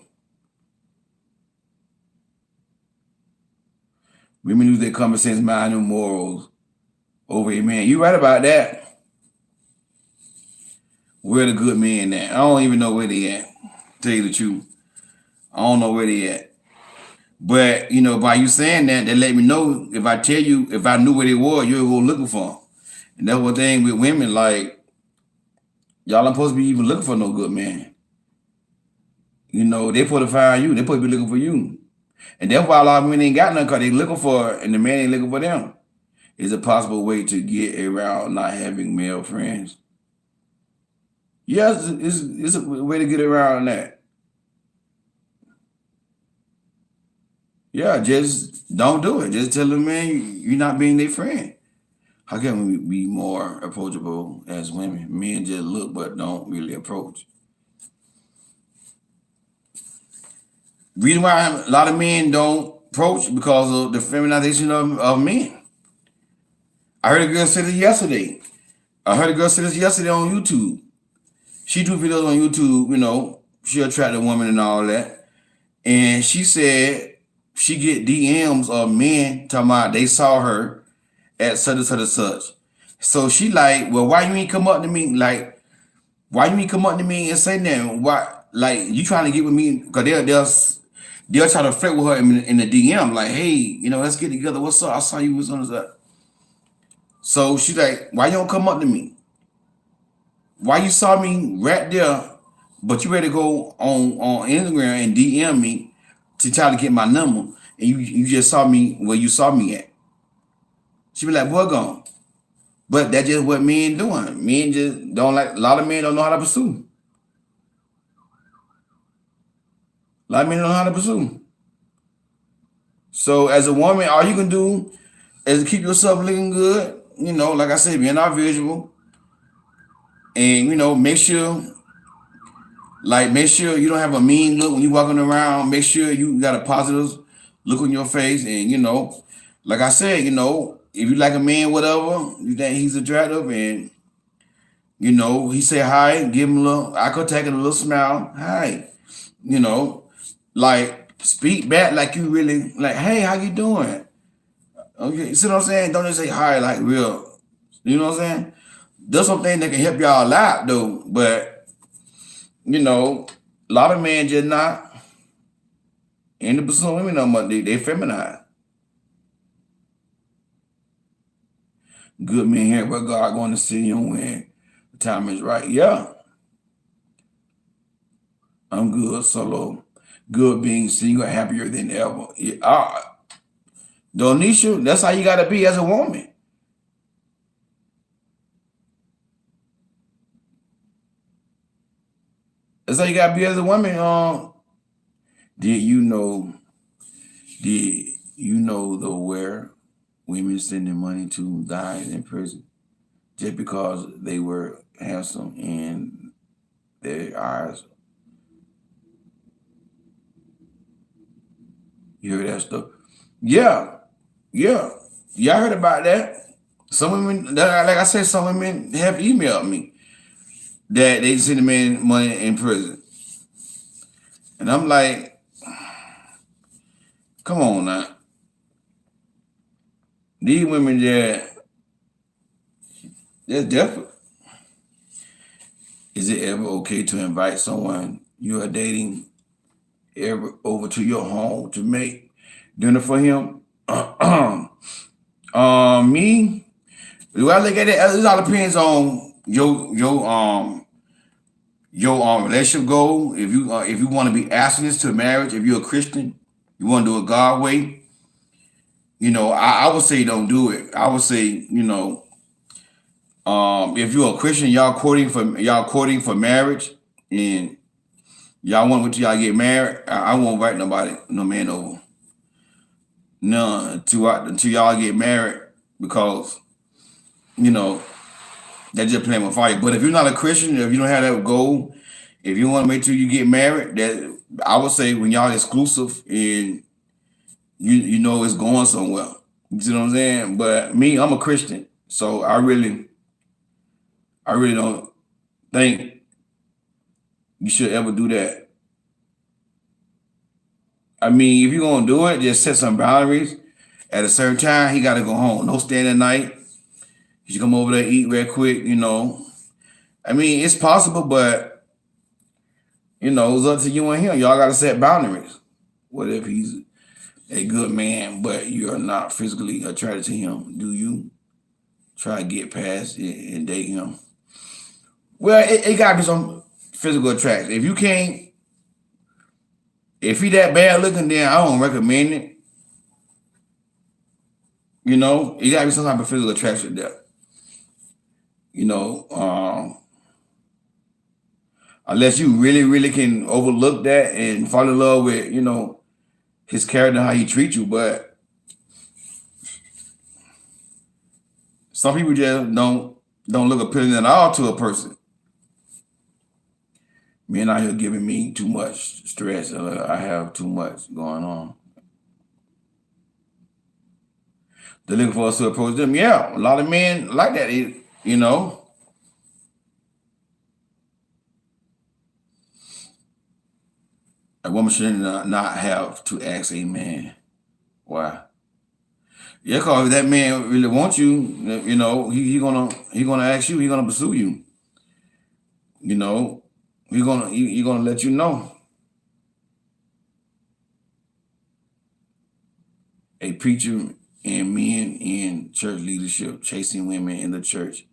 Women lose their common sense, mind, and morals over a man. You right about that. Where the good men at? I don't even know where they at. Tell you the truth, I don't know where they at. But by you saying that, they let me know. If I tell you, if I knew where they were, you'll go looking for them. And that's one thing with women. Like, y'all ain't supposed to be even looking for no good man. They supposed to find you. They supposed to be looking for you. And that's why a lot of women ain't got nothing, because they looking for it, and the man ain't looking for them. Is a possible way to get around not having male friends. Yes, it's a way to get around that. Yeah, just don't do it. Just tell them, man, you're not being their friend. How can we be more approachable as women? Men just look but don't really approach. Reason why a lot of men don't approach because of the feminization of men. I heard a girl say this yesterday. on YouTube. She do videos on YouTube, she attract a woman and all that. And she said she get DMs of men talking about they saw her at such and such and such. So she like, well, why you ain't come up to me? Like, why you ain't come up to me and say that? Why, like, you trying to get with me? Because they'll try to flirt with her in the DM, like, hey, let's get together. What's up? I saw you was on that. So she like, why you don't come up to me? Why you saw me right there, but you ready to go on Instagram and DM me to try to get my number, and you just saw me where you saw me at? She be like, boy, gone. But that's just what men doing. Men just don't like. A lot of men don't know how to pursue. A lot of men don't know how to pursue. So as a woman, all you can do is keep yourself looking good. Like I said, being our visual, and make sure you don't have a mean look when you walking around. Make sure you got a positive look on your face, and like I said, if you like a man, whatever, you think he's attractive, and he say hi, give him a little eye contact and a little smile, hi, like speak back like you really like, hey, how you doing? Okay, you see what I'm saying? Don't just say hi like real. You know what I'm saying? There's some things that can help y'all a lot though, but a lot of men just not in the pursuit women no more. They feminine. Good men here, but God going to see you when the time is right. Yeah, I'm good solo. Good being single, happier than ever. Yeah, Donisha, that's how you gotta be as a woman. That's how you gotta be as a woman. Did you know? Did you know though where women sending money to guys in prison just because they were handsome in their eyes? You heard that stuff? Yeah, yeah, yeah. I heard about that. Some women, like I said, some women have emailed me that they send them in money in prison, and I'm like, come on now. These women, they're different. Is it ever okay to invite someone you are dating ever over to your home to make dinner for him? Me, the way I look at it, it all depends on your relationship goal. If you want to be abstinence to marriage, if you're a Christian, you want to do it God way. I would say don't do it. I would say, if you're a Christian, y'all courting for marriage, and y'all want to wait till y'all get married. I won't invite nobody, no man over, none until y'all get married, because you know that's just playing with fire. But if you're not a Christian, if you don't have that goal, if you want to wait till you get married, that I would say when y'all exclusive and you know it's going somewhere. You see what I'm saying? But me, I'm a Christian, so I really don't think you should ever do that. I mean, if you're gonna do it, just set some boundaries. At a certain time, he got to go home. No staying the night. You should come over there, eat real quick. I mean, it's possible, but it's up to you and him. Y'all got to set boundaries. What if he's a good man, but you're not physically attracted to him? Do you try to get past it and date him? Well, it got to be some physical attraction. If you can't, if he that bad looking, then I don't recommend it. It got to be some type of physical attraction there. You know, unless you really, really can overlook that and fall in love with, his character, how he treats you. But some people just don't look appealing at all to a person. Men out here giving me too much stress. I have too much going on. They're looking for us to approach them. Yeah, a lot of men like that. You know, a woman should not have to ask a man why. Yeah, cause if that man really wants you, he gonna ask you. He gonna pursue you. You know, he gonna let you know. A preacher and men in church leadership chasing women in the church,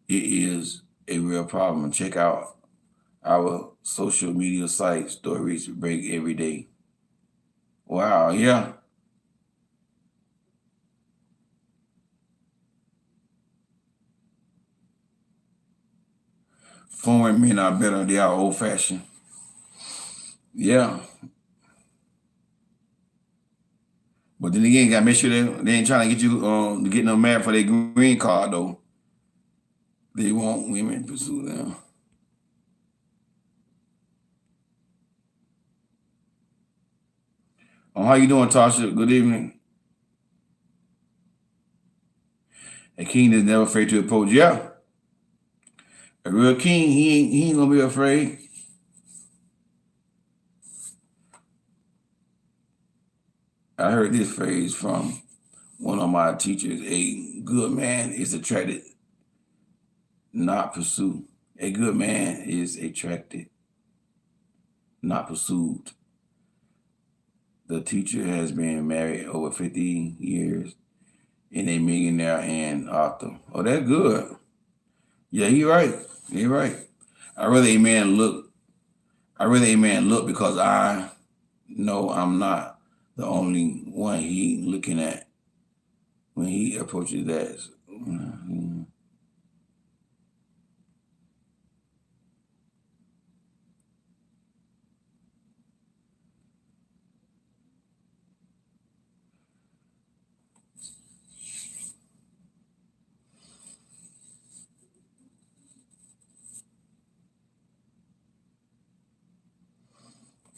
it is a real problem. Check out our social media site stories break every day. Wow, yeah. Foreign men are better. They are old fashioned. Yeah. But then again, you gotta make sure they ain't trying to get you to get no married for their green card though. They want women to pursue them. How you doing, Tasha? Good evening. A king is never afraid to approach. Yeah. A real king, he ain't gonna be afraid. I heard this phrase from one of my teachers. A good man is attracted, not pursued. A good man is attracted, not pursued. The teacher has been married over 50 years and a millionaire and author. Oh, that's good. Yeah, he right. He right. I rather a man look. I rather a man look because I know I'm not the only one he looking at when he approaches that.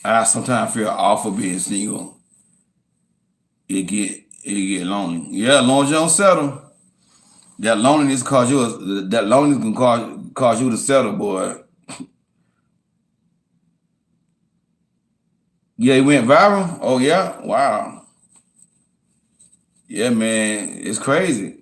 I sometimes feel awful being single. It get lonely. Yeah, as long as you don't settle, that loneliness can cause you to settle, boy. Yeah, it went viral. Oh yeah, wow. Yeah, man, it's crazy.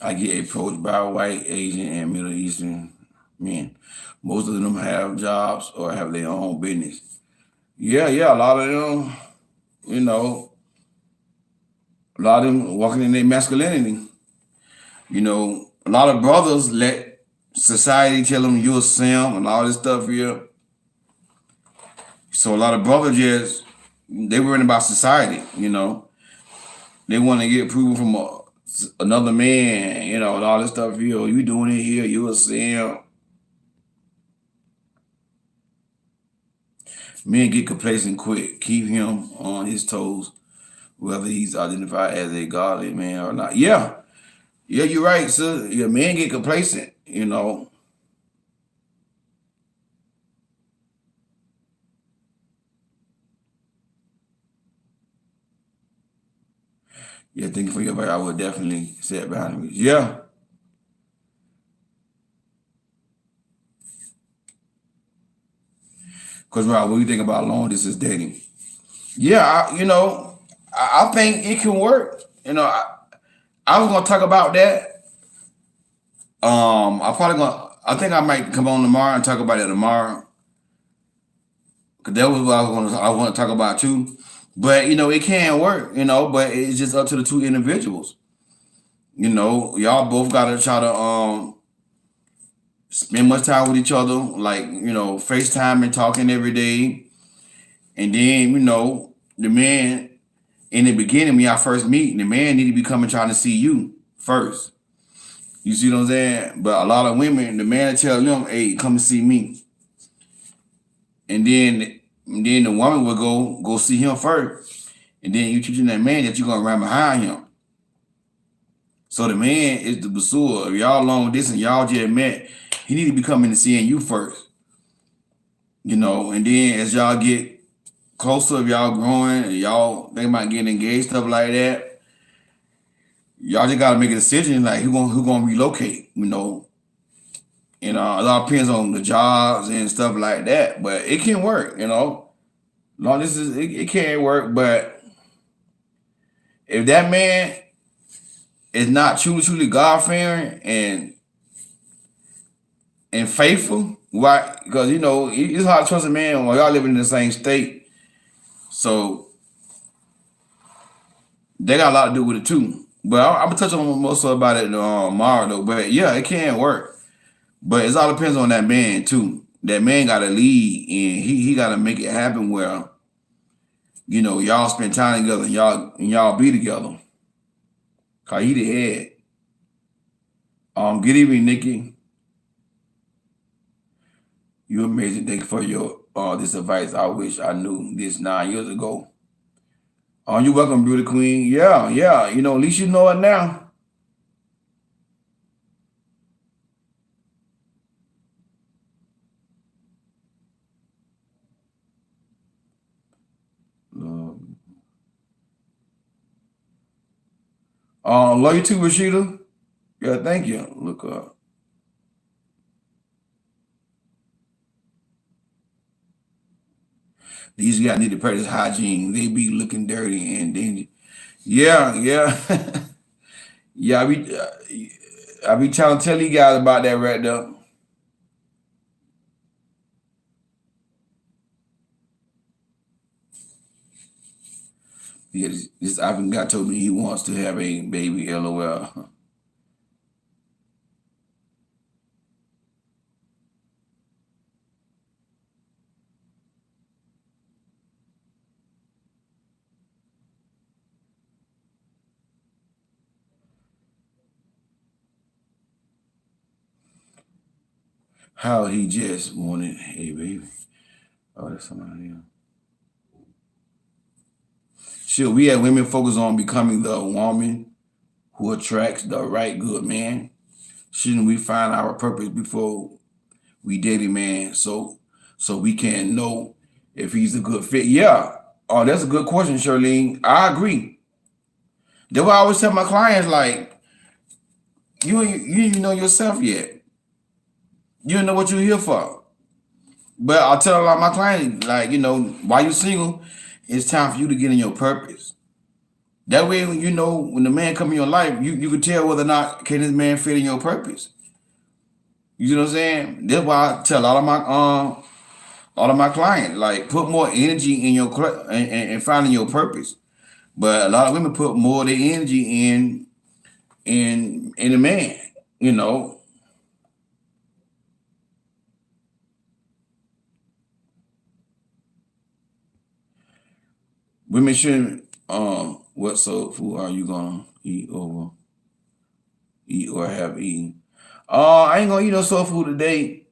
I get approached by white, Asian, and Middle Eastern men. Most of them have jobs or have their own business. Yeah, yeah, a lot of them, you know, a lot of them walking in their masculinity. A lot of brothers let society tell them you're a simp and all this stuff here. So a lot of brothers they worrying about society. They want to get approval from another man, and all this stuff here. Oh, you doing it here, you a simp. Men get complacent quick. Keep him on his toes, whether he's identified as a godly man or not. Yeah, yeah, you're right, sir. Yeah, men get complacent. Yeah, thinking for your back, I would definitely set boundaries. Yeah, because Rob, what do you think about long distance dating? Yeah, I think it can work. I was gonna talk about that. I think I might come on tomorrow and talk about it tomorrow. Cause that was what I want to talk about too. But it can work. But it's just up to the two individuals. Y'all both gotta try to spend much time with each other, like FaceTime and talking every day. And then the man in the beginning when y'all first meet, the man need to be coming trying to see you first. You see what I'm saying? But a lot of women, the man tell them, "Hey, come and see me," and then the woman will go see him first, and then you teaching that man that you're gonna run behind him. So the man is the pursuer. If y'all long distance, y'all just met, he need to be coming and seeing you first. And then as y'all get closer, if y'all growing and y'all think about getting engaged, stuff like that, y'all just gotta make a decision like who gonna relocate. A lot depends on the jobs and stuff like that, but it can work. Long distance, it can work, but if that man is not truly God fearing and faithful, right? Because it's hard to trust a man while y'all living in the same state. So they got a lot to do with it too. But I'm gonna touch on most about it tomorrow though. But yeah, it can work. But it all depends on that man too. That man got to lead and he got to make it happen where y'all spend time together and y'all be together. Cause he the head. Good evening, Nikki. You amazing. Thank you for your this advice. I wish I knew this 9 years ago. You welcome, beauty queen. Yeah, yeah. At least you know it now. Love you too, Rashida. Yeah, thank you. Look these guys need to practice hygiene. They be looking dirty and dingy. Yeah, yeah, yeah. I be trying to tell you guys about that right there. Yeah, this Ivan guy told me he wants to have a baby. LOL. How he just wanted a baby. Oh, that's somebody else. Should we as women focus on becoming the woman who attracts the right good man? Shouldn't we find our purpose before we date a man so we can know if he's a good fit? Yeah. Oh, that's a good question, Charlene. I agree. That's why I always tell my clients, like, you didn't know yourself yet. You don't know what you're here for. But I tell a lot of my clients, like, while you're single, it's time for you to get in your purpose. That way, when the man come in your life, you can tell whether or not can this man fit in your purpose. You know what I'm saying? That's why I tell all of my clients, like, put more energy in your and finding your purpose. But a lot of women put more of their energy in a man. You know, women shouldn't. What soul food are you gonna eat or have eaten? I ain't gonna eat no soul food today.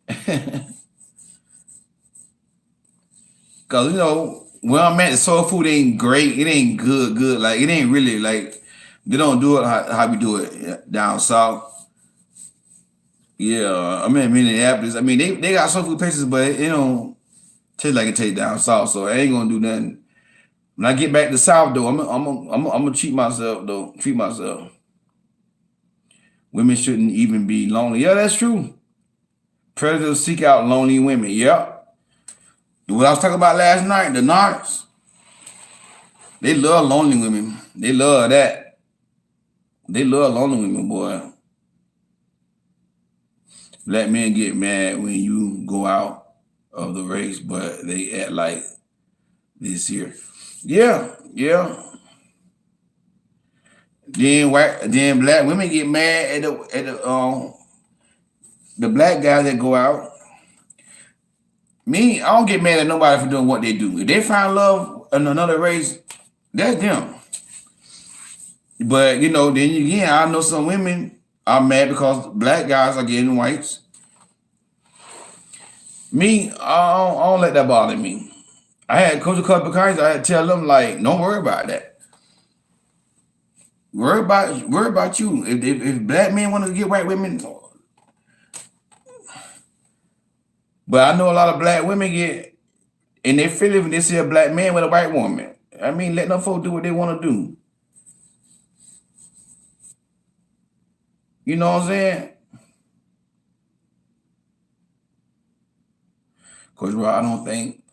Cause where I'm at, the soul food ain't great. It ain't good. Like it ain't really like they don't do it how we do it down south. Yeah, I'm in Minneapolis. I mean, they got soul food places, but it don't taste like it tastes down south. So I ain't gonna do nothing. When I get back to south though, I'm gonna treat myself though. Treat myself. Women shouldn't even be lonely. Yeah, that's true. Predators seek out lonely women. Yep. What I was talking about last night, the narcs. They love lonely women. They love that. They love lonely women, boy. Black men get mad when you go out of the race, but they act like this here. Yeah, yeah. Then black women get mad at the black guys that go out. Me, I don't get mad at nobody for doing what they do. If they find love in another race, that's them. But then again, I know some women are mad because black guys are getting whites. Me, I don't let that bother me. I had coach a couple of guys. I had to tell them like, don't worry about that. Worry about you. If black men want to get white women, but I know a lot of black women get and they feel it when they see a black man with a white woman. I mean, let them folks do what they want to do. You know what I'm saying? Coach Rod, I don't think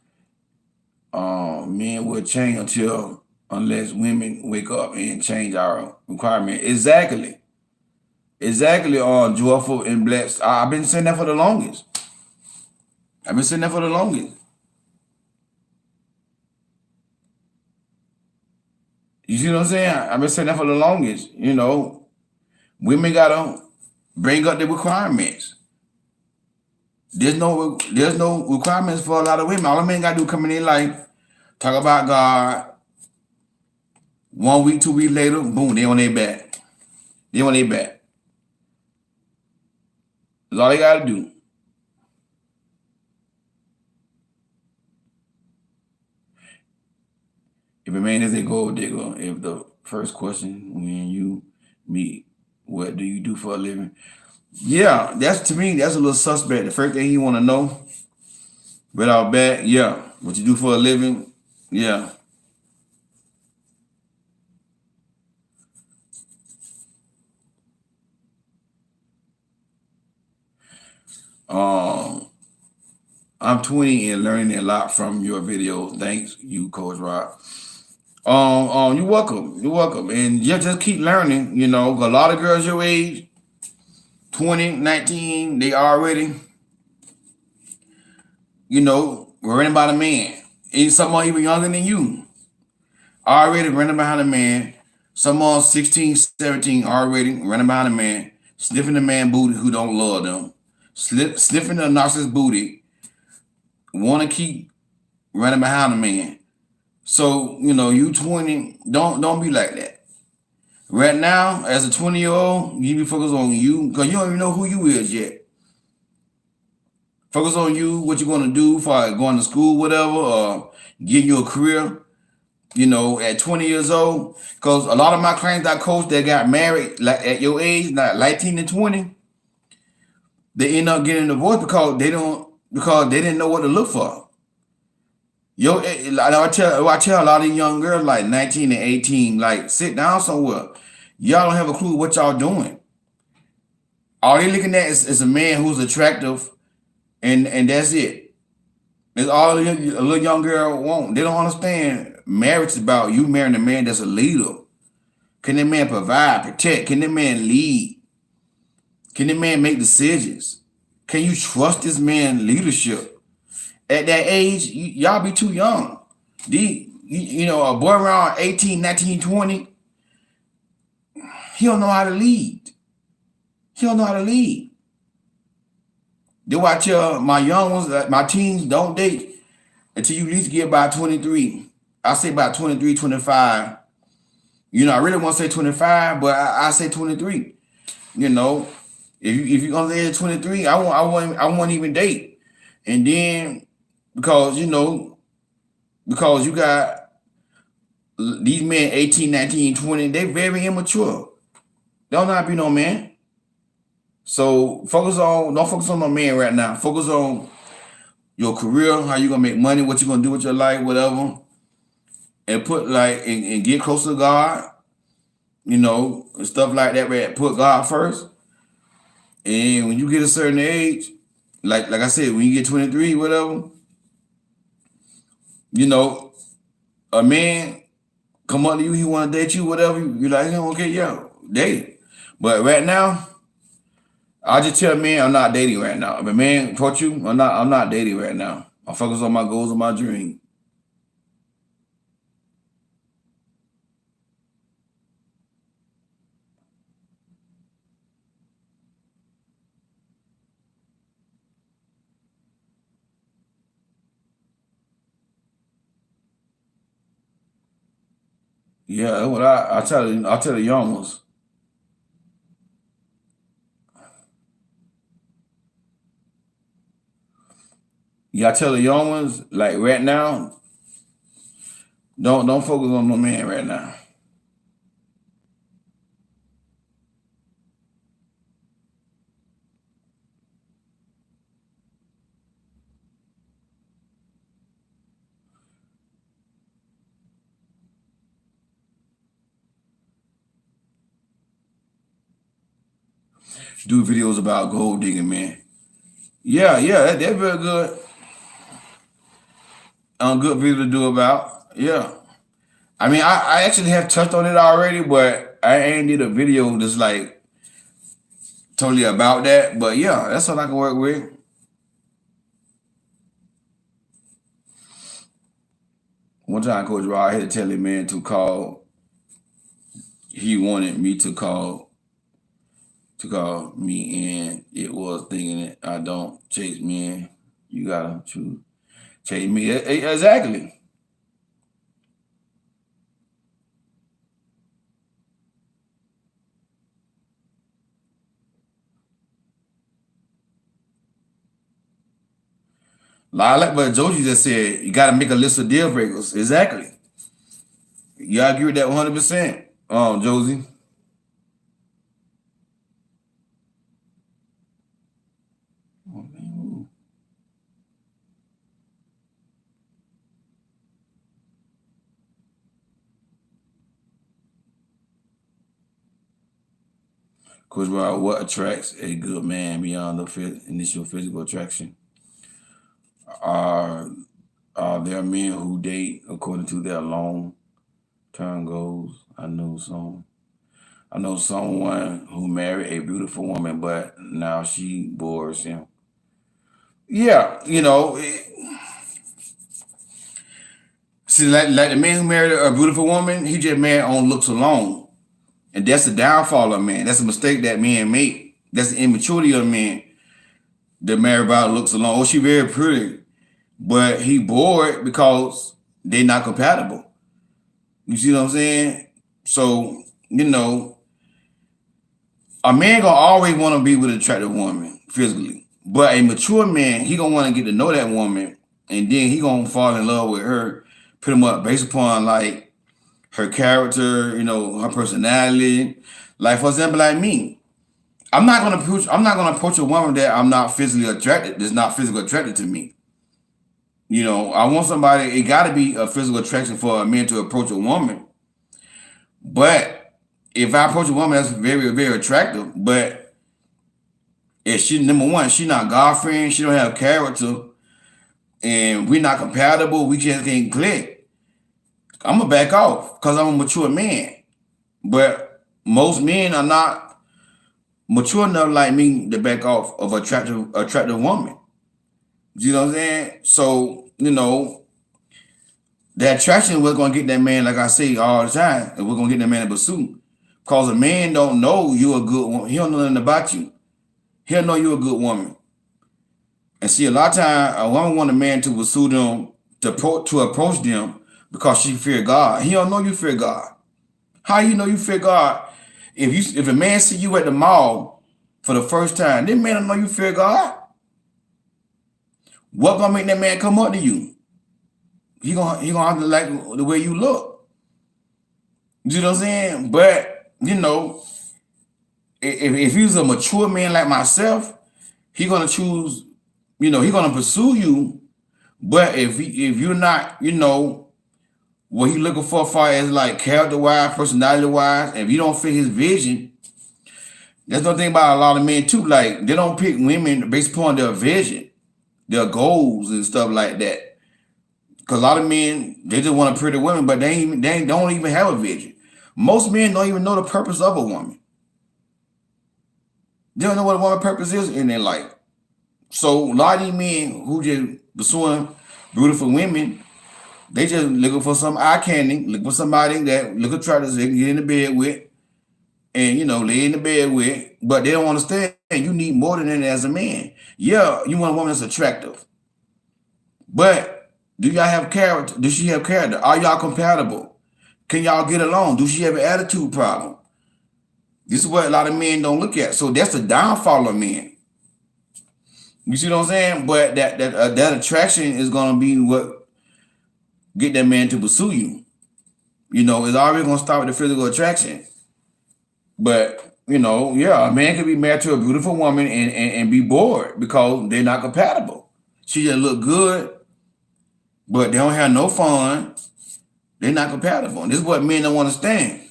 men will change unless women wake up and change our requirement. Exactly. Joyful and blessed. I've been saying that for the longest. I've been saying that for the longest. You see what I'm saying? I've been saying that for the longest. Women gotta bring up the requirements. There's no requirements for a lot of women. All the men gotta do come in their life, talk about God. 1 week, 2 weeks later, boom, they on their back. They on their back. That's all they gotta do. If a man is a gold digger, if the first question when you meet, what do you do for a living? Yeah, that's to me, that's a little suspect. The first thing he wanna know, without back, yeah. What you do for a living? Yeah. Um, I'm 20 and learning a lot from your videos. Thanks, you, Coach Rob. You're welcome. You're welcome. And just keep learning, a lot of girls your age, 20, 19, they already, running by the man. And someone even younger than you, already running behind a man. Someone 16, 17, already running behind a man, sniffing the man booty who don't love them, sniffing the narcissist booty, want to keep running behind a man. So, you 20, don't be like that. Right now, as a 20-year-old, you be focused on you because you don't even know who you is yet. Focus on you, what you're going to do for going to school, whatever, or getting you a career, at 20 years old. Because a lot of my clients I coach that got married like at your age, like 19 and 20, they end up getting divorced because they didn't know what to look for. I tell a lot of young girls like 19 and 18, like sit down somewhere. Y'all don't have a clue what y'all doing. All they looking at is a man who's attractive, and that's it. It's all a little young girl want. They don't understand marriage is about you marrying a man that's a leader. Can that man provide, protect? Can that man lead? Can that man make decisions? Can you trust this man leadership? At that age, y'all be too young. A boy around 18, 19, 20, he don't know how to lead. He don't know how to lead. Then why I tell my young ones, my teens, don't date until you at least get by 23. I say about 23, 25. I really want to say 25, but I say 23. If you're gonna say 23, I won't even date. And then because you got these men 18, 19, 20, they very immature. They'll not be no man. So don't focus on no man right now. Focus on your career, how you gonna make money, what you gonna do with your life, whatever. And put and get close to God, and stuff like that, where put God first. And when you get a certain age, like I said, when you get 23, whatever, a man come up to you, he want to date you, whatever, you're like, okay, yeah, date. But right now, I just tell a man I'm not dating right now. If a man approach you, I'm not dating right now. I focus on my goals and my dream. Yeah, that's what I tell the young ones. Yeah, I tell the young ones, like right now, don't focus on no man right now. Do videos about gold digging, man. Yeah, they're very good. Good video to do about. Yeah. I mean, I actually have touched on it already, but I ain't did a video that's like totally about that. But yeah, that's what I can work with. One time, Coach Rod had to tell him, man, to call. He wanted me to call me, and it was thinking that I don't chase men. You gotta choose chase me. Exactly. Like what Joji just said, you gotta make a list of deal breakers. Exactly. Yeah, I agree with that 100%. Josie. Coach Rod, what attracts a good man beyond the initial physical attraction? Are there men who date according to their long term goals? I know some. I know someone who married a beautiful woman, but now she bores him. Yeah, see, like the man who married a beautiful woman, he just married on looks alone. And that's the downfall of man. That's a mistake that men make. That's the immaturity of men. The married by looks alone. Oh, she very pretty, but he bored because they not compatible. You see what I'm saying? So, a man gonna always want to be with an attractive woman physically. But a mature man, he gonna want to get to know that woman, and then he gonna fall in love with her pretty much based upon like her character, her personality. Like for example, like me. I'm not gonna approach a woman that I'm not physically attracted, that's not physically attracted to me. I want somebody, it gotta be a physical attraction for a man to approach a woman. But if I approach a woman that's very, very attractive, but if she number one, she not God friend, she don't have character, and we're not compatible, we just can't click. I'm gonna back off because I'm a mature man. But most men are not mature enough like me to back off of attractive woman. You know what I'm saying? So, the attraction was gonna get that man, like I say all the time, and we're gonna get that man in pursuit. Because a man don't know you're a good woman. He don't know nothing about you. He'll know you're a good woman. And see, a lot of time a woman want a man to pursue them, to approach them because she fear God. He don't know you fear God. How you know you fear God? If a man see you at the mall for the first time, this man don't know you fear God. What gonna make that man come up to you? He gonna have to like the way you look. You know what I'm saying? But if he's a mature man like myself, he gonna choose. He gonna pursue you. But if you're not, what he looking for, far as like character wise, personality wise, if you don't fit his vision, that's one thing about a lot of men too. Like they don't pick women based upon their vision, their goals and stuff like that. Because a lot of men, they just want a pretty woman, but they don't even have a vision. Most men don't even know the purpose of a woman. They don't know what a woman's purpose is in their life. So a lot of these men who just pursuing beautiful women, they just looking for some eye candy, looking for somebody that look attractive they can get in the bed with and lay in the bed with, but they don't understand you need more than that as a man. Yeah, you want a woman that's attractive. But do y'all have character? Does she have character? Are y'all compatible? Can y'all get along? Do she have an attitude problem? This is what a lot of men don't look at. So that's the downfall of men. You see what I'm saying? But that attraction is gonna be what get that man to pursue you. It's always gonna start with the physical attraction. But yeah, a man can be married to a beautiful woman and be bored because they're not compatible. She just look good, but they don't have no fun. They're not compatible. And this is what men don't understand.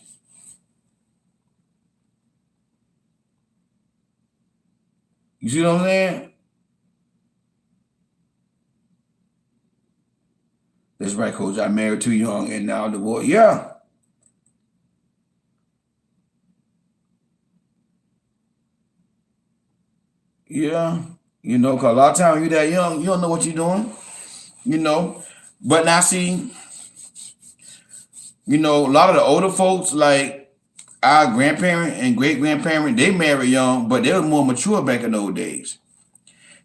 You see what I'm saying? That's right, coach. I married too young and now divorced. Yeah. Yeah. Cause a lot of times you that young, you don't know what you're doing. You know. But now see, a lot of the older folks, like our grandparent and great grandparent, they married young, but they were more mature back in those days.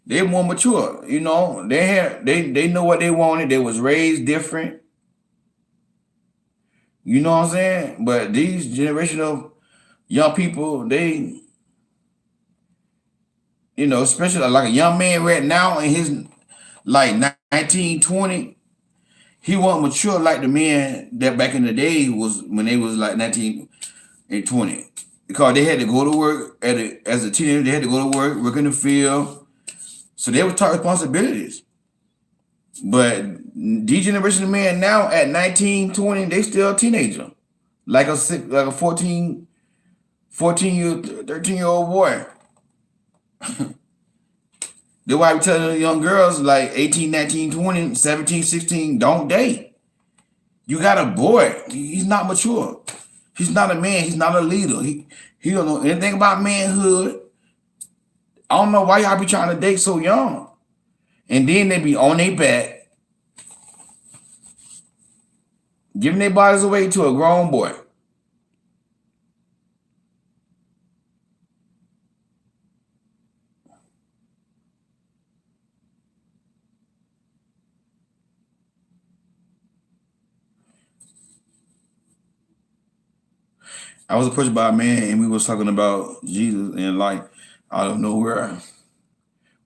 They were more mature, they know what they wanted. They was raised different. You know what I'm saying? But these generation of young people, they, especially like a young man right now in his like 19, 20, he wasn't mature like the men that back in the day was when they was like 19 and 20. Because they had to go to work as a teenager, they had to go to work in the field. So they were taught responsibilities. But these generation of men now at 19, 20, they still a teenager. Like a 13-year-old boy. That's why we tell the young girls like 18, 19, 20, 17, 16, don't date. You got a boy. He's not mature. He's not a man. He's not a leader. He don't know anything about manhood. I don't know why y'all be trying to date so young. And then they be on their back, giving their bodies away to a grown boy. I was approached by a man and we was talking about Jesus and like out of nowhere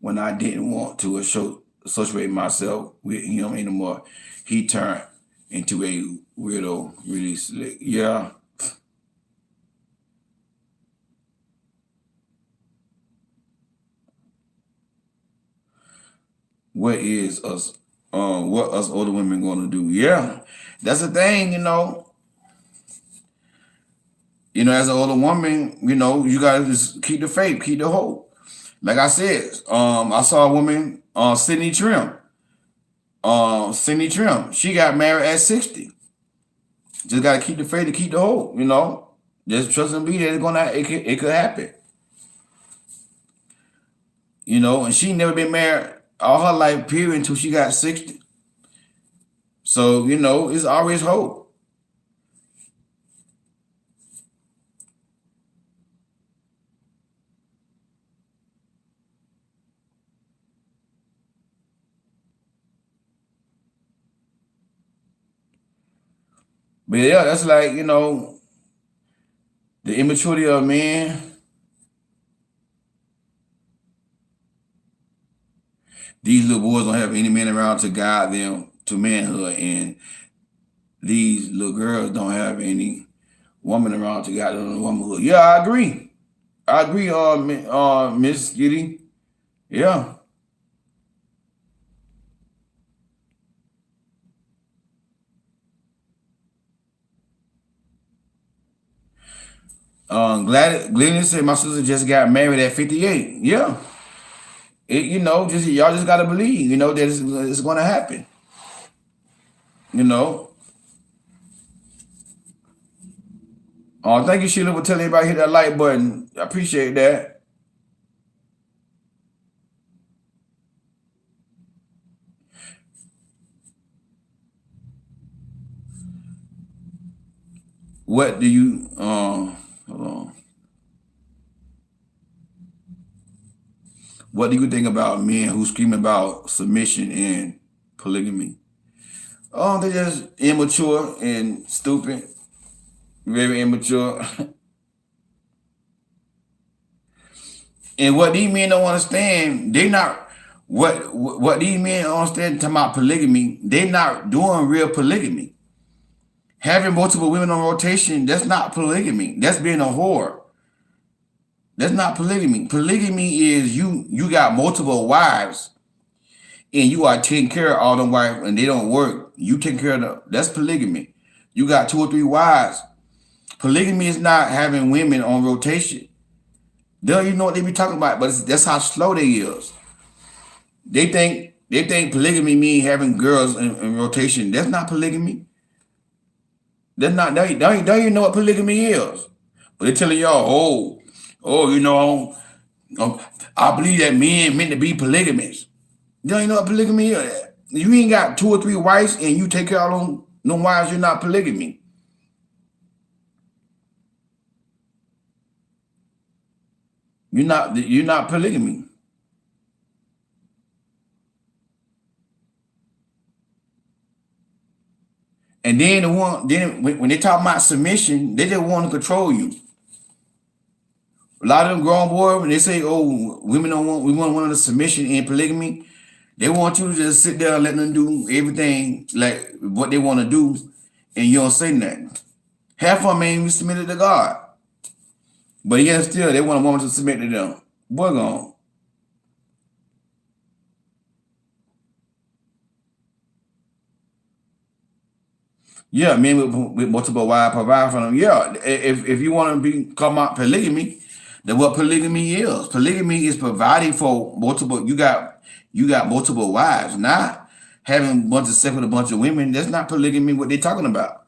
when I didn't want to associate myself with him anymore, he turned into a weirdo, really slick. Yeah. What is us what us older women gonna do? Yeah. That's the thing, as an older woman, you gotta just keep the faith, keep the hope. Like I said, I saw a woman, Sydney Trim. She got married at 60. Just gotta keep the faith and keep the hope. Just trust and believe that it could happen. And she never been married all her life, period, until she got 60. So, it's always hope. But yeah, that's like, the immaturity of men. These little boys don't have any men around to guide them to manhood, and these little girls don't have any woman around to guide them to womanhood. Yeah, I agree. I agree, Miss Giddy. Yeah. Glenn said my sister just got married at 58. Yeah. Just y'all just gotta believe, that it's gonna happen. You know. Thank you, Sheila, for telling everybody to hit that like button. I appreciate that. What do you hold on. What do you think about men who scream about submission and polygamy? Oh, they're just immature and stupid. Very immature. And what these men don't understand, they not what these men don't understand talking about polygamy, they not doing real polygamy. Having multiple women on rotation, that's not polygamy. That's being a whore. That's not polygamy. Polygamy is you got multiple wives and you are taking care of all them wives and they don't work. You take care of them. That's polygamy. You got 2 or 3 wives. Polygamy is not having women on rotation. They don't even know what they be talking about, but that's how slow they is. They think polygamy means having girls in rotation. That's not polygamy. That's not they don't even know what polygamy is. But they're telling y'all, I believe that men meant to be polygamous. You don't even know what polygamy is. You ain't got 2 or 3 wives and you take care of them wives, you're not polygamy. You're not polygamy. And then when they talk about submission, they just want to control you. A lot of them grown boys, when they say, "Oh, women don't want we want a submission in polygamy," they want you to just sit there and let them do everything like what they want to do, and you don't say nothing. Half of them ain't even submitted to God, but yet still they want a woman to submit to them. Boy, gone. Yeah, men with multiple wives provide for them. Yeah, if you want to come out polygamy, then what polygamy is? Polygamy is providing for multiple. You got multiple wives, not having a bunch of sex with a bunch of women. That's not polygamy. What they're talking about.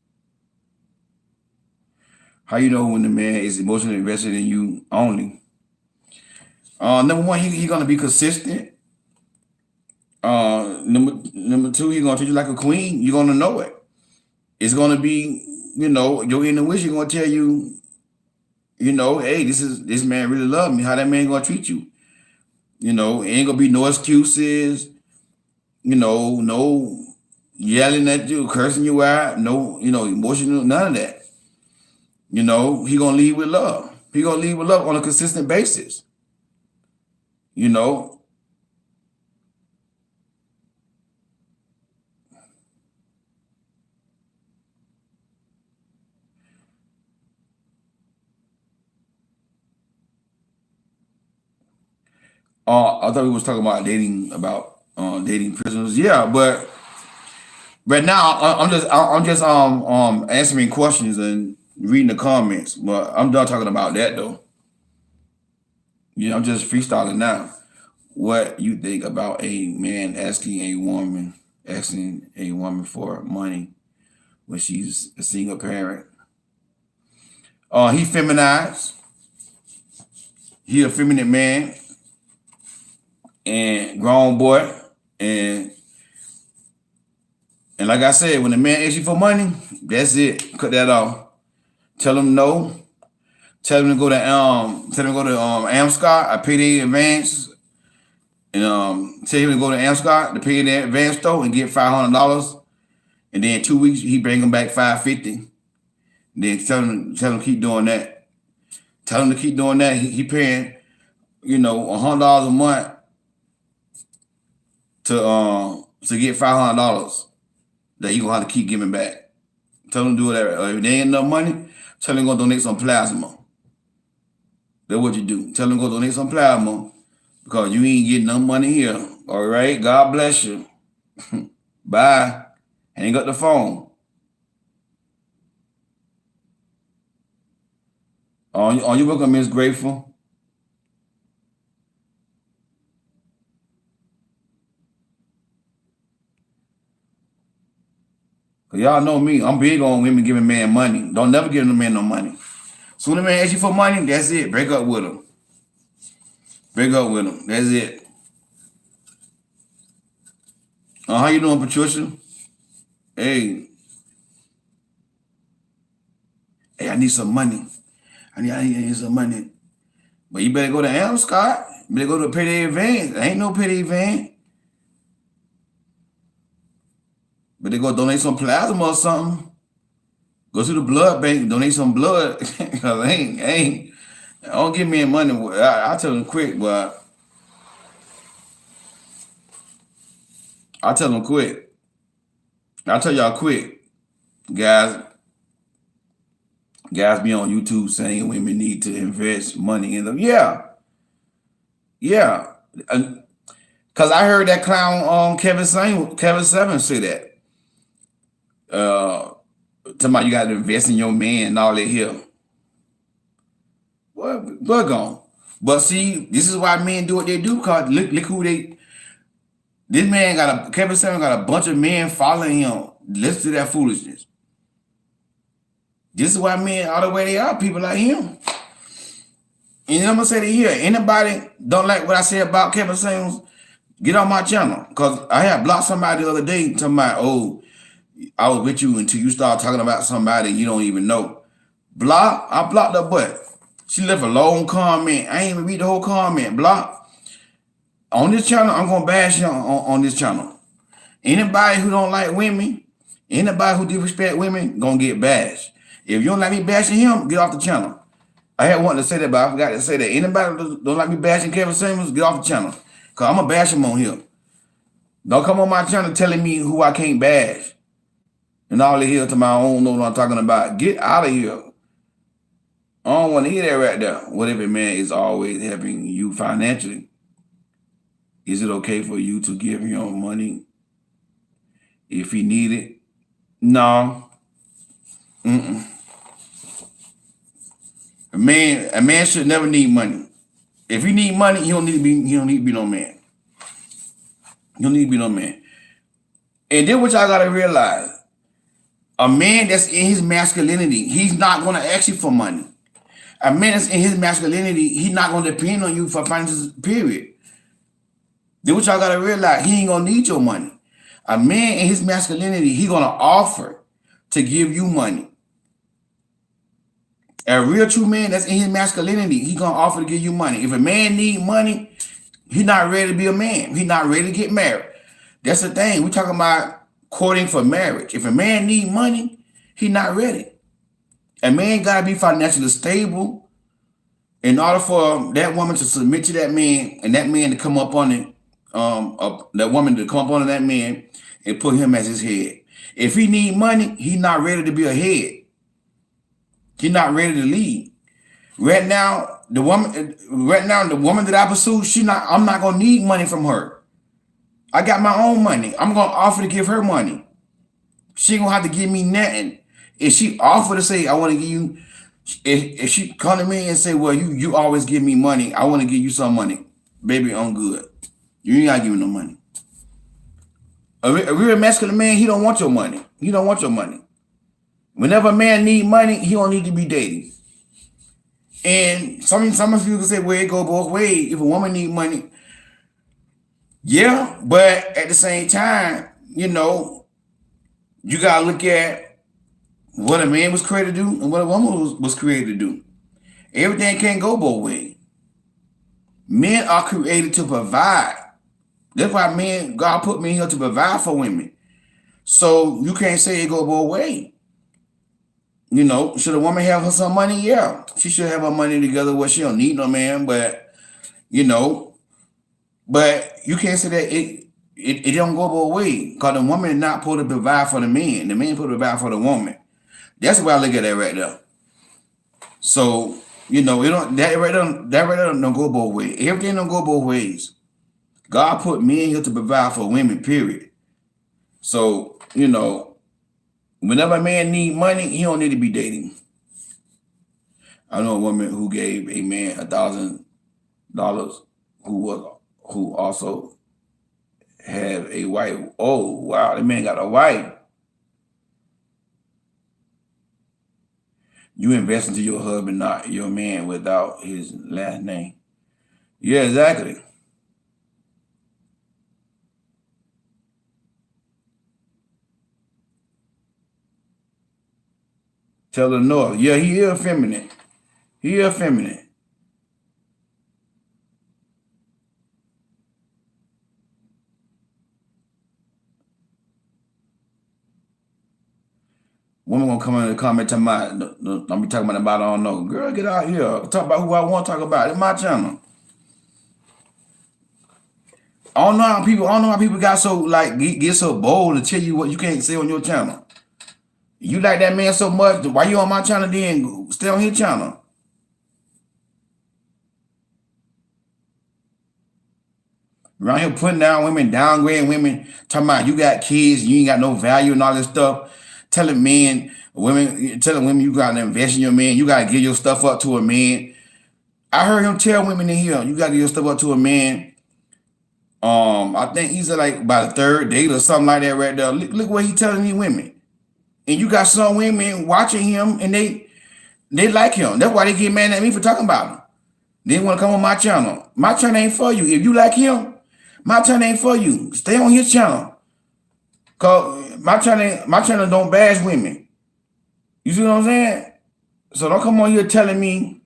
How you know when the man is emotionally invested in you only? Number one, he gonna be consistent. Number two, he gonna treat you like a queen. You're gonna know it. It's gonna be, your intuition gonna tell you, hey, this man really love me. How that man gonna treat you? Ain't gonna be no excuses. No yelling at you, cursing you out. No, emotional, none of that. He gonna lead with love. He gonna lead with love on a consistent basis. You know, I thought we was talking about dating prisoners. Yeah, but right now I'm just answering questions and reading the comments. But I'm done talking about that though. Yeah, I'm just freestyling now. What you think about a man asking a woman for money when she's a single parent? He feminized. He a feminine man and grown boy. And and like I said, when the man asks you for money, that's it. Cut that off. Tell him no. Tell him to go to Amscot. I pay the advance. And tell him to go to Amscot to pay the advance though and get $500. And then 2 weeks he bring him back $550. Then tell him to keep doing that. Tell him to keep doing that. He paying, $100 a month to get $500 that he gonna have to keep giving back. Tell him to do that. If there ain't enough money, tell him go donate some plasma. That's what you do. Tell him go donate some plasma because you ain't getting no money here. All right. God bless you. Bye. Hang up the phone. On you welcome, Miss Grateful. Cause y'all know me. I'm big on women giving man money. Don't never give a man no money. So when a man asks you for money, that's it. Break up with him. Break up with him. That's it. How you doing, Patricia? Hey, I need some money. I need some money. But you better go to Amscot. You better go to Petty Advance. There ain't no Petty Advance. But they go donate some plasma or something. Go to the blood bank, donate some blood. Cause don't give me money. I tell them quick, but I tell them quick. I tell y'all quick, guys. Guys be on YouTube saying women need to invest money in them. Yeah. Cause I heard that clown Kevin Seven say that. Talking about you got to invest in your man and all that here. Well, look on. But see, this is why men do what they do because look who they. This man Kevin Seven got a bunch of men following him. Listen to that foolishness. This is why men all the way they are, people like him. And I'm gonna say that here, anybody don't like what I say about Kevin Samuels, get on my channel. Cause I had blocked somebody the other day talking about, oh, I was with you until you start talking about somebody you don't even know. I blocked her butt. She left a long comment. I ain't even read the whole comment. Block. On this channel, I'm gonna bash you on this channel. Anybody who don't like women, anybody who disrespect women, gonna get bashed. If you don't like me bashing him, get off the channel. I had wanted to say that, but I forgot to say that. Anybody don't like me bashing Kevin Samuels, get off the channel. Cause I'm gonna bash him on here. Don't come on my channel telling me who I can't bash. And all the here to my own know what I'm talking about. Get out of here. I don't want to hear that right there. What if a man is always helping you financially? Is it okay for you to give him money if he need it? No. A man should never need money. If he need money, he don't need to be no man. He don't need to be no man. And then what y'all gotta realize, A man that's in his masculinity, he's not going to ask you for money. A man that's in his masculinity, he's not going to depend on you for finances, period. Then what y'all got to realize, he ain't going to need your money. A man in his masculinity, he going to offer to give you money. A real true man that's in his masculinity, he going to offer to give you money. If a man need money, he's not ready to be a man. He's not ready to get married. That's the thing. We talking about courting for marriage. If a man need money, he not ready. A man got to be financially stable in order for that woman to submit to that man and that man to come up on it, that woman to come up on that man and put him as his head. If he need money, he not ready to be a head. He not ready to lead. Right now, the woman that I pursue, I'm not gonna need money from her. I got my own money. I'm gonna offer to give her money. She ain't gonna have to give me nothing. If she offer to say, I want to give you, if she come to me and say, well, you always give me money, I want to give you some money, baby, I'm good. You ain't gotta give me no money. A real masculine man, he don't want your money. He don't want your money. Whenever a man need money, he don't need to be dating. And some of you can say, well, it go both ways. If a woman need money, yeah, but at the same time, you gotta look at what a man was created to do and what a woman was created to do. Everything can't go both ways. Men are created to provide. That's why God put me here to provide for women. So you can't say it go both ways. Should a woman have her some money? Yeah, she should have her money together where she don't need no man. But but you can't say that it don't go both ways, because the woman is not supposed to provide for the man. The man is supposed to provide for the woman. That's the way I look at that right there. So it don't that right there don't go both ways. Everything don't go both ways. God put men here to provide for women. Period. So whenever a man need money, he don't need to be dating. I know a woman who gave a man $1,000 who also had a wife. Oh wow, the man got a wife. You invest into your husband, not your man, without his last name. Yeah, exactly. Tell the North. Yeah, he is feminine. He is feminine. Woman gonna come in the comment talking about, don't be talking about I don't know. Girl, get out here. Talk about who I want to talk about. It's my channel. I don't know how people got so like get so bold to tell you what you can't say on your channel. You like that man so much, why you on my channel then? Stay on his channel. Around here putting down women, downgrading women, talking about you got kids, you ain't got no value and all this stuff. Telling women you gotta invest in your man, you gotta give your stuff up to a man. I heard him tell women in here, you gotta give your stuff up to a man. I think he said like by the third date or something like that right there. Look what he telling these women. And you got some women watching him and they like him. That's why they get mad at me for talking about him. They want to come on my channel. My channel ain't for you. If you like him, my channel ain't for you. Stay on his channel. Cause my channel don't bash women. You see what I'm saying? So don't come on here telling me,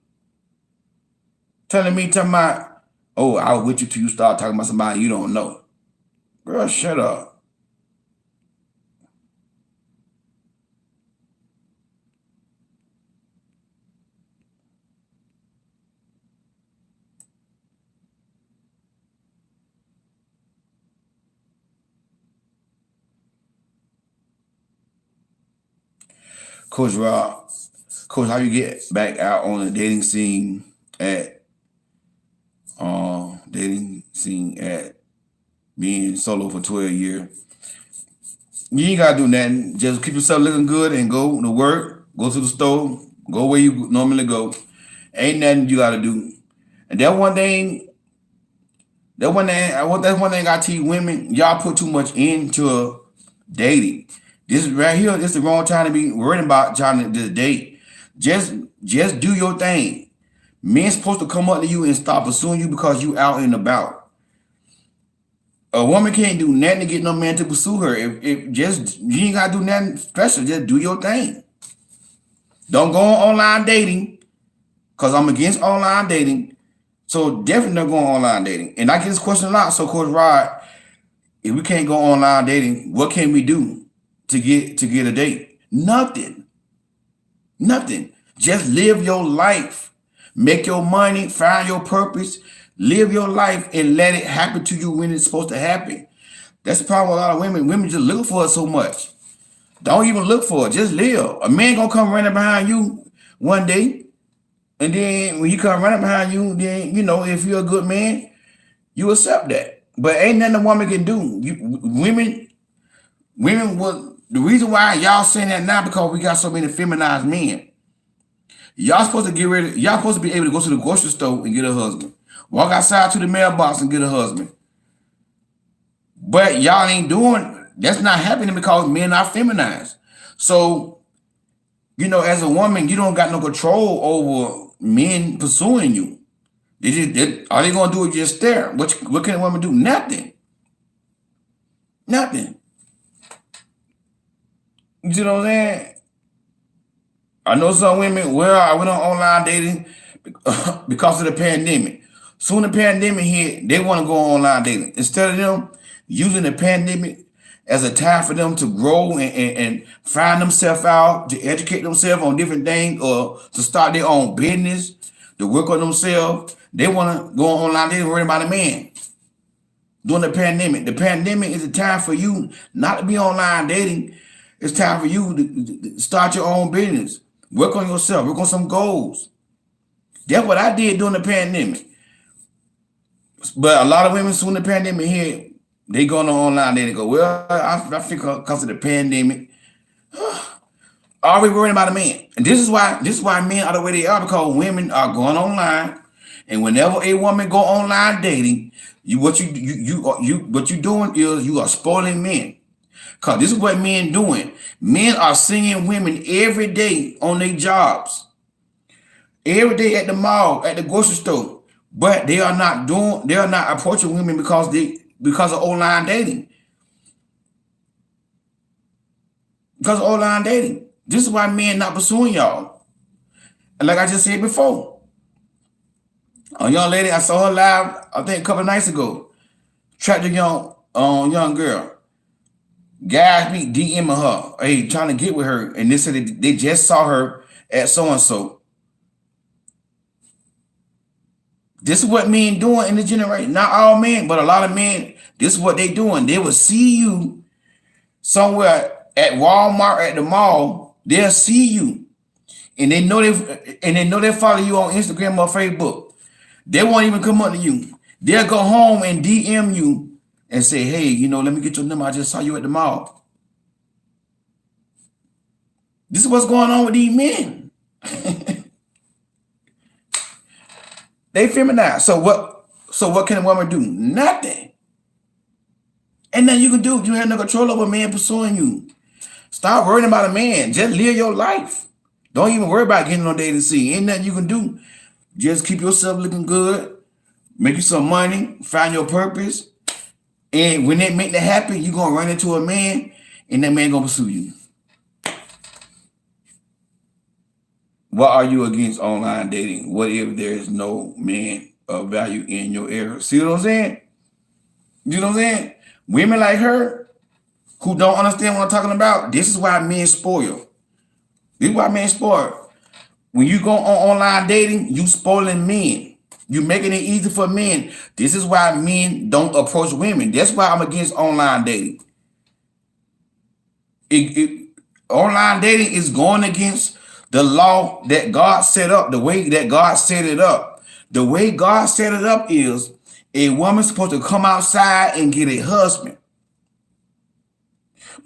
talking about, oh, I was with you till you start talking about somebody you don't know. Girl, shut up. Coach Rob, Coach, how you get back out on the dating scene at being solo for 12 years? You ain't gotta do nothing. Just keep yourself looking good and go to work, go to the store, go where you normally go. Ain't nothing you gotta do. And that's one thing I teach women. Y'all put too much into dating. This is right here. This is the wrong time to be worried about trying to date. Just just do your thing. Men supposed to come up to you and stop pursuing you because you out and about. A woman can't do nothing to get no man to pursue her. If just you ain't gotta do nothing special, just do your thing. Don't go on online dating because I'm against online dating. So definitely not going online dating. And I get this question a lot. So Coach Rod, if we can't go online dating, what can we do to get a date? Nothing. Nothing. Just live your life. Make your money, find your purpose, live your life and let it happen to you when it's supposed to happen. That's the problem with a lot of women. Women just look for it so much. Don't even look for it. Just live. A man gonna come running behind you one day. And then when he come running behind you, then you know, if you're a good man, you accept that. But ain't nothing a woman can do. Women will the reason why y'all saying that now because we got so many feminized men. Y'all supposed to get ready. Y'all supposed to be able to go to the grocery store and get a husband. Walk outside to the mailbox and get a husband. But y'all ain't doing. That's not happening because men are feminized. So, you know, as a woman, you don't got no control over men pursuing you. All they gonna do is just stare. What can a woman do? Nothing. Nothing. You know what I'm saying? I know some women, well, I went on online dating because of the pandemic. Soon the pandemic hit, they want to go online dating. Instead of them using the pandemic as a time for them to grow and find themselves out, to educate themselves on different things or to start their own business, to work on themselves, they want to go on online dating worried about a man. During the pandemic. The pandemic is a time for you not to be online dating. It's time for you to start your own business. Work on yourself. Work on some goals. That's what I did during the pandemic. But a lot of women, soon the pandemic hit, they go on online. They go, well, I think because of the pandemic, are we worrying about a man? And this is why men are the way they are because women are going online, and whenever a woman go online dating, what you doing is you are spoiling men. Cause this is what men doing. Men are seeing women every day on their jobs, every day at the mall, at the grocery store, but they are not approaching women because of online dating. Because of online dating. This is why men not pursuing y'all. And like I just said before, a young lady, I saw her live, I think a couple of nights ago, trapped a young girl. Guys be DMing her, hey, trying to get with her, and they said they just saw her at so and so. This is what men doing in the generation. Not all men, but a lot of men. This is what they doing. They will see you somewhere at Walmart, at the mall. They'll see you, and they know they follow you on Instagram or Facebook. They won't even come up to you. They'll go home and DM you and say, hey, let me get your number. I just saw you at the mall. This is what's going on with these men. They feminized. So what can a woman do? Nothing. And then you can do, you have no control over a man pursuing you. Stop worrying about a man. Just live your life. Don't even worry about getting on dating scene. Ain't nothing you can do. Just keep yourself looking good. Make you some money. Find your purpose. And when they make that happen, you're going to run into a man, and that man going to pursue you. Why are you against online dating? What if there is no man of value in your area? See what I'm saying? You know what I'm saying? Women like her who don't understand what I'm talking about, this is why men spoil. This is why men spoil. When you go on online dating, you spoiling men. You making it easy for men. This is why men don't approach women. That's why I'm against online dating. Online dating is going against the law that God set up, the way that God set it up. The way God set it up is a woman's supposed to come outside and get a husband.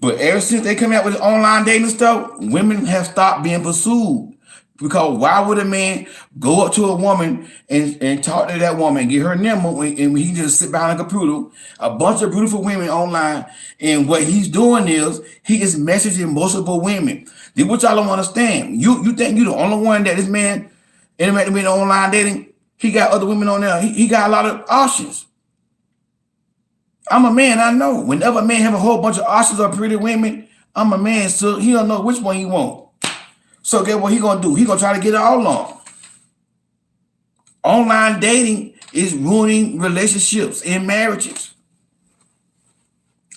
But ever since they come out with online dating stuff, women have stopped being pursued. Because why would a man go up to a woman and talk to that woman, get her number, and he just sit behind a computer, a bunch of beautiful women online, and what he's doing is he is messaging multiple women. Then what y'all don't understand? You think you the only one that this man interacting with online dating? He got other women on there. He got a lot of options. I'm a man, I know. Whenever a man have a whole bunch of options of pretty women, I'm a man, so he don't know which one he want. So guess what he gonna do? He gonna try to get it all on. Online dating is ruining relationships and marriages.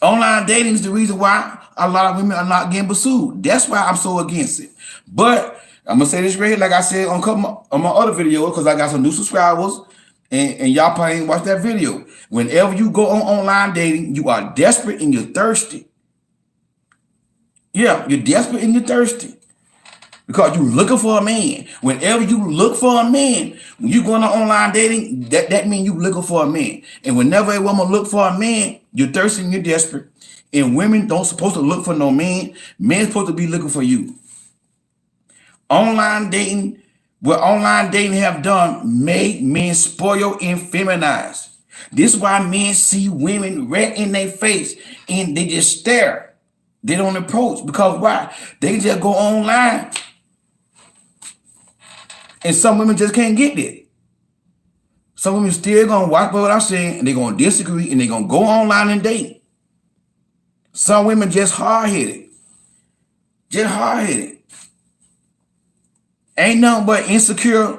Online dating is the reason why a lot of women are not getting pursued. That's why I'm so against it. But I'm gonna say this right here, like I said on my other video, because I got some new subscribers, and y'all probably ain't watched that video. Whenever you go on online dating, you are desperate and you're thirsty. Yeah, you're desperate and you're thirsty. Because you're looking for a man. Whenever you look for a man, when you going on online dating, that means you looking for a man. And whenever a woman look for a man, you're thirsty and you're desperate. And women don't supposed to look for no man. Men supposed to be looking for you. Online dating, what online dating have done, made men spoil and feminize. This is why men see women right in their face and they just stare. They don't approach. Because why? They just go online. And some women just can't get it. Some women still gonna watch what I'm saying, and they're gonna disagree, and they're gonna go online and date. Some women just hard-headed. Just hard-headed. Ain't nothing but insecure,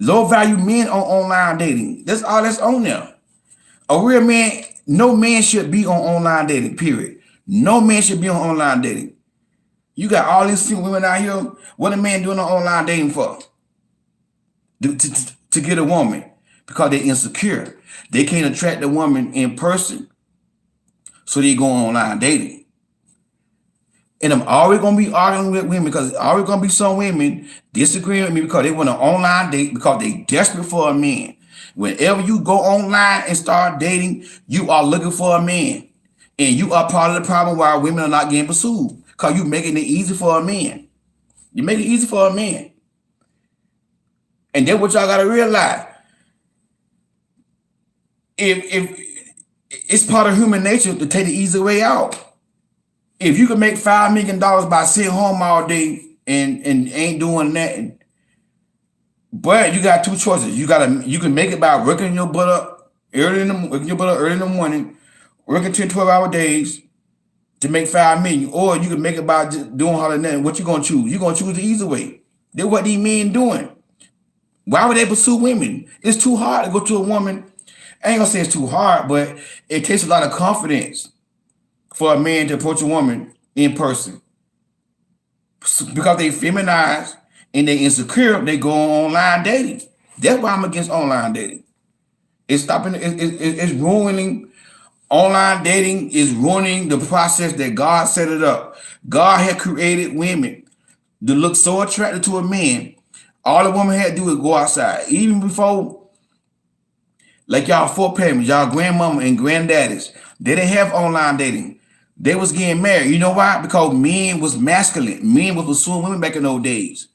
low-value men on online dating. That's all that's on there. A real man, no man should be on online dating, period. No man should be on online dating. You got all these single women out here. What a man doing on online dating for? To get a woman, because they're insecure. They can't attract the woman in person, so they go online dating. And I'm always gonna be arguing with women, because there's always gonna be some women disagreeing with me because they want an online date because they desperate for a man. Whenever you go online and start dating, you are looking for a man, and you are part of the problem why women are not getting pursued, because you're making it easy for a man. You make it easy for a man. And then what y'all gotta realize, if it's part of human nature to take the easy way out. If you can make $5 million by sitting home all day and ain't doing nothing, but you got two choices. You can make it by working your butt up early in the morning, working 10, 12-hour days to make $5 million, or you can make it by just doing hardly nothing. What you gonna choose? You're gonna choose the easy way. That's what these men doing. Why would they pursue women? It's too hard to go to a woman. I ain't gonna say it's too hard, but it takes a lot of confidence for a man to approach a woman in person. Because they feminize and they insecure, they go on online dating. That's why I'm against online dating. It's ruining. Online dating is ruining the process that God set it up. God had created women to look so attractive to a man. All the woman had to do was go outside. Even before, like y'all foreparents, y'all grandmama and granddaddies, they didn't have online dating. They was getting married. You know why? Because men was masculine. Men was pursuing women back in those days.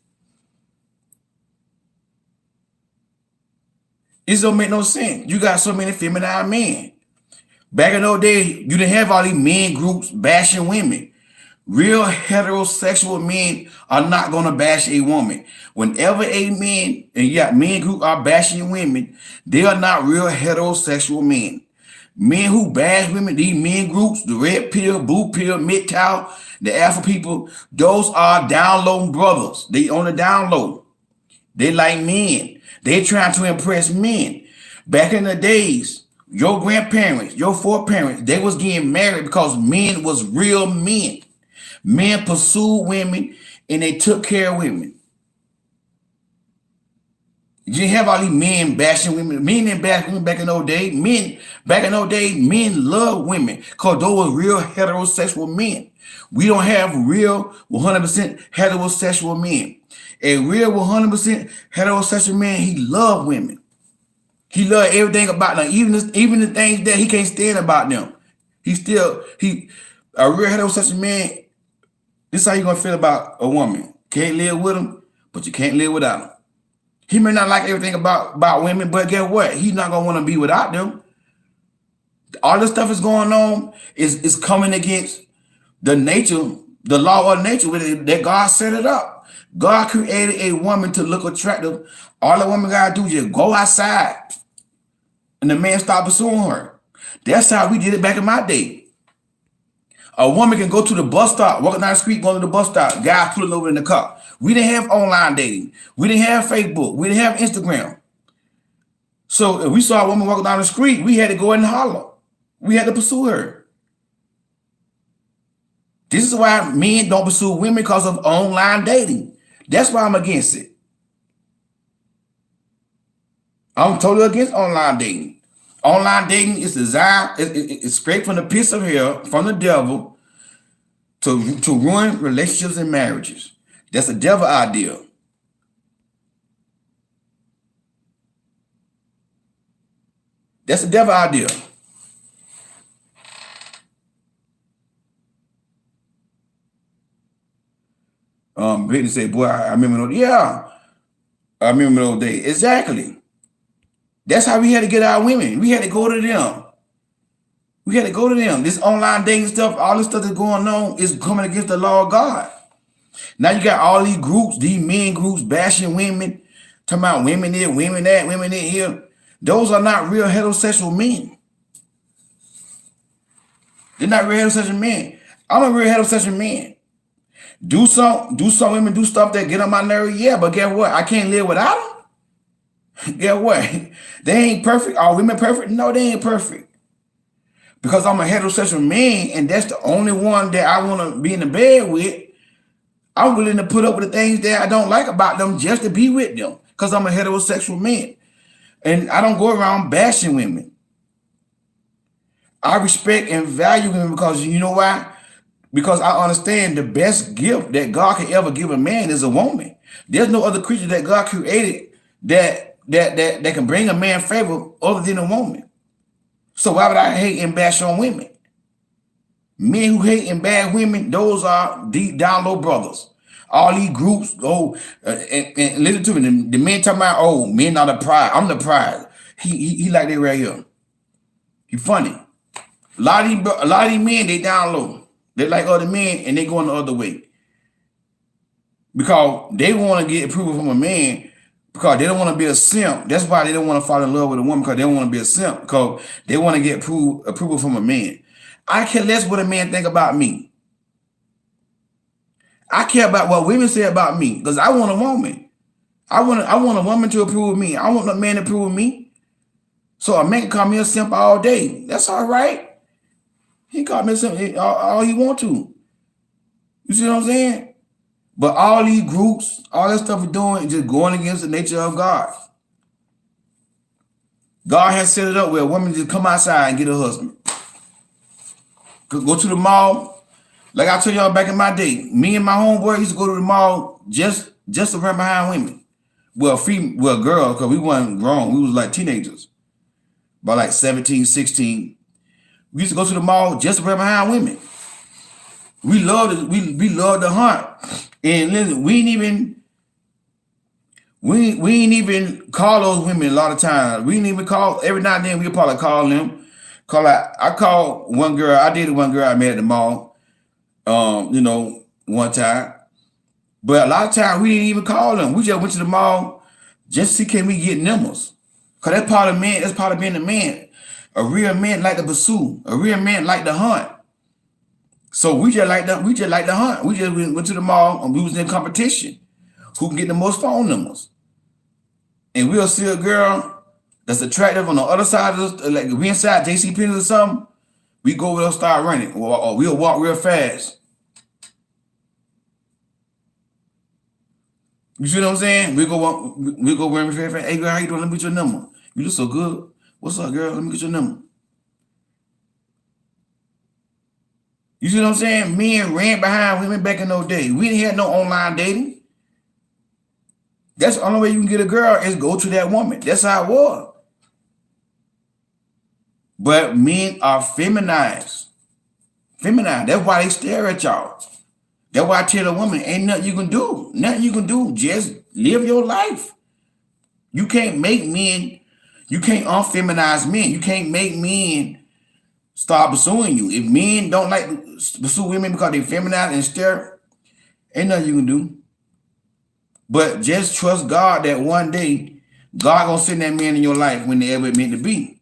This don't make no sense. You got so many feminine men. Back in those days, you didn't have all these men groups bashing women. Real heterosexual men are not going to bash a woman. Whenever a man, and yeah, men group are bashing women, they are not real heterosexual men. Men who bash women, these men groups, the red pill, blue pill, MGTOW, the alpha people, those are download brothers. They on the download. They like men. They trying to impress men. Back in the days, your grandparents, your foreparents, they was getting married because men was real men. Men pursued women and they took care of women. You didn't have all these men bashing women. Men didn't bash women back in those days. Men love women because those were real heterosexual men. We don't have real 100% heterosexual men. A real 100% heterosexual man, he loved women. He loved everything about them, even the things that he can't stand about them. A real heterosexual man. This is how you gonna feel about a woman. Can't live with him, but you can't live without them. He may not like everything about women, but guess what? He's not gonna want to be without them. All this stuff is going on is coming against the nature, the law of nature that God set it up. God created a woman to look attractive. All the woman gotta do is just go outside, and the man start pursuing her. That's how we did it back in my day. A woman can go to the bus stop, walking down the street, going to the bus stop, guys pulling over in the car. We didn't have online dating. We didn't have Facebook. We didn't have Instagram. So if we saw a woman walking down the street, we had to go and holler. We had to pursue her. This is why men don't pursue women, because of online dating. That's why I'm against it. I'm totally against online dating. Online dating is designed, it's straight from the pits of hell, from the devil, to ruin relationships and marriages. That's a devil idea. That's a devil idea. Brittany said, boy, I remember those. Yeah, I remember those days. Exactly. That's how we had to get our women. We had to go to them. We had to go to them. This online dating stuff, all this stuff that's going on is coming against the law of God. Now you got all these groups, these men groups bashing women, talking about women there, women that, women there here. Those are not real heterosexual men. They're not real heterosexual men. I'm a real heterosexual man. Do some women do stuff that get on my nerve? Yeah, but guess what? I can't live without them. Guess what? They ain't perfect. Are women perfect? No, they ain't perfect. Because I'm a heterosexual man, and that's the only one that I want to be in the bed with. I'm willing to put up with the things that I don't like about them just to be with them, because I'm a heterosexual man. And I don't go around bashing women. I respect and value women because you know why? Because I understand the best gift that God can ever give a man is a woman. There's no other creature that God created that can bring a man favor other than a woman. So why would I hate and bash on women? Men who hate and bash women, those are deep down low brothers. All these groups, and listen to me. The men talking about, oh, men are the pride. I'm the pride. He like that right here. He funny. A lot of these men, they down low. They like other men and they going the other way. Because they want to get approval from a man because they don't want to be a simp. That's why they don't want to fall in love with a woman, because they don't want to be a simp, because they want to get approval from a man. I care less what a man think about me. I care about what women say about me, because I want a woman. I want a woman to approve of me. I want a man to approve of me. So a man can call me a simp all day. That's all right. He called me a simp all he want to. You see what I'm saying? But all these groups, all that stuff we're doing is just going against the nature of God. God has set it up where a woman just come outside and get a husband. Go to the mall. Like I told y'all back in my day, me and my homeboy used to go to the mall just to run behind women. Well, girls, because we weren't grown. We was like teenagers. About like 17, 16. We used to go to the mall just to run behind women. We loved it. We loved to hunt. And listen, we ain't even call those women a lot of times. We ain't even call, every now and then we'll probably call them. I called one girl, I dated one girl I met at the mall, one time. But a lot of times we didn't even call them. We just went to the mall just to see can we get numbers. Because that's part of man, that's part of being a man. A real man like to pursue. A real man like to hunt. So we just like to hunt. We just went to the mall and we was in competition. Who can get the most phone numbers? And we'll see a girl that's attractive on the other side of the, like we inside JC Penney's or something. We go over there, start running, or we'll walk real fast. You see what I'm saying? We go running real fast. Hey girl, how you doing? Let me get your number. You look so good. What's up, girl? Let me get your number. You see what I'm saying? Men ran behind women back in those days. We didn't have no online dating. That's the only way you can get a girl is go to that woman. That's how it was. But men are feminized. Feminized. That's why they stare at y'all. That's why I tell the woman, ain't nothing you can do. Nothing you can do. Just live your life. You can't make men, you can't unfeminize men. You can't make men start pursuing you. If men don't like to pursue women because they feminine and stare, ain't nothing you can do. But just trust God that one day God gonna send that man in your life when they ever meant to be.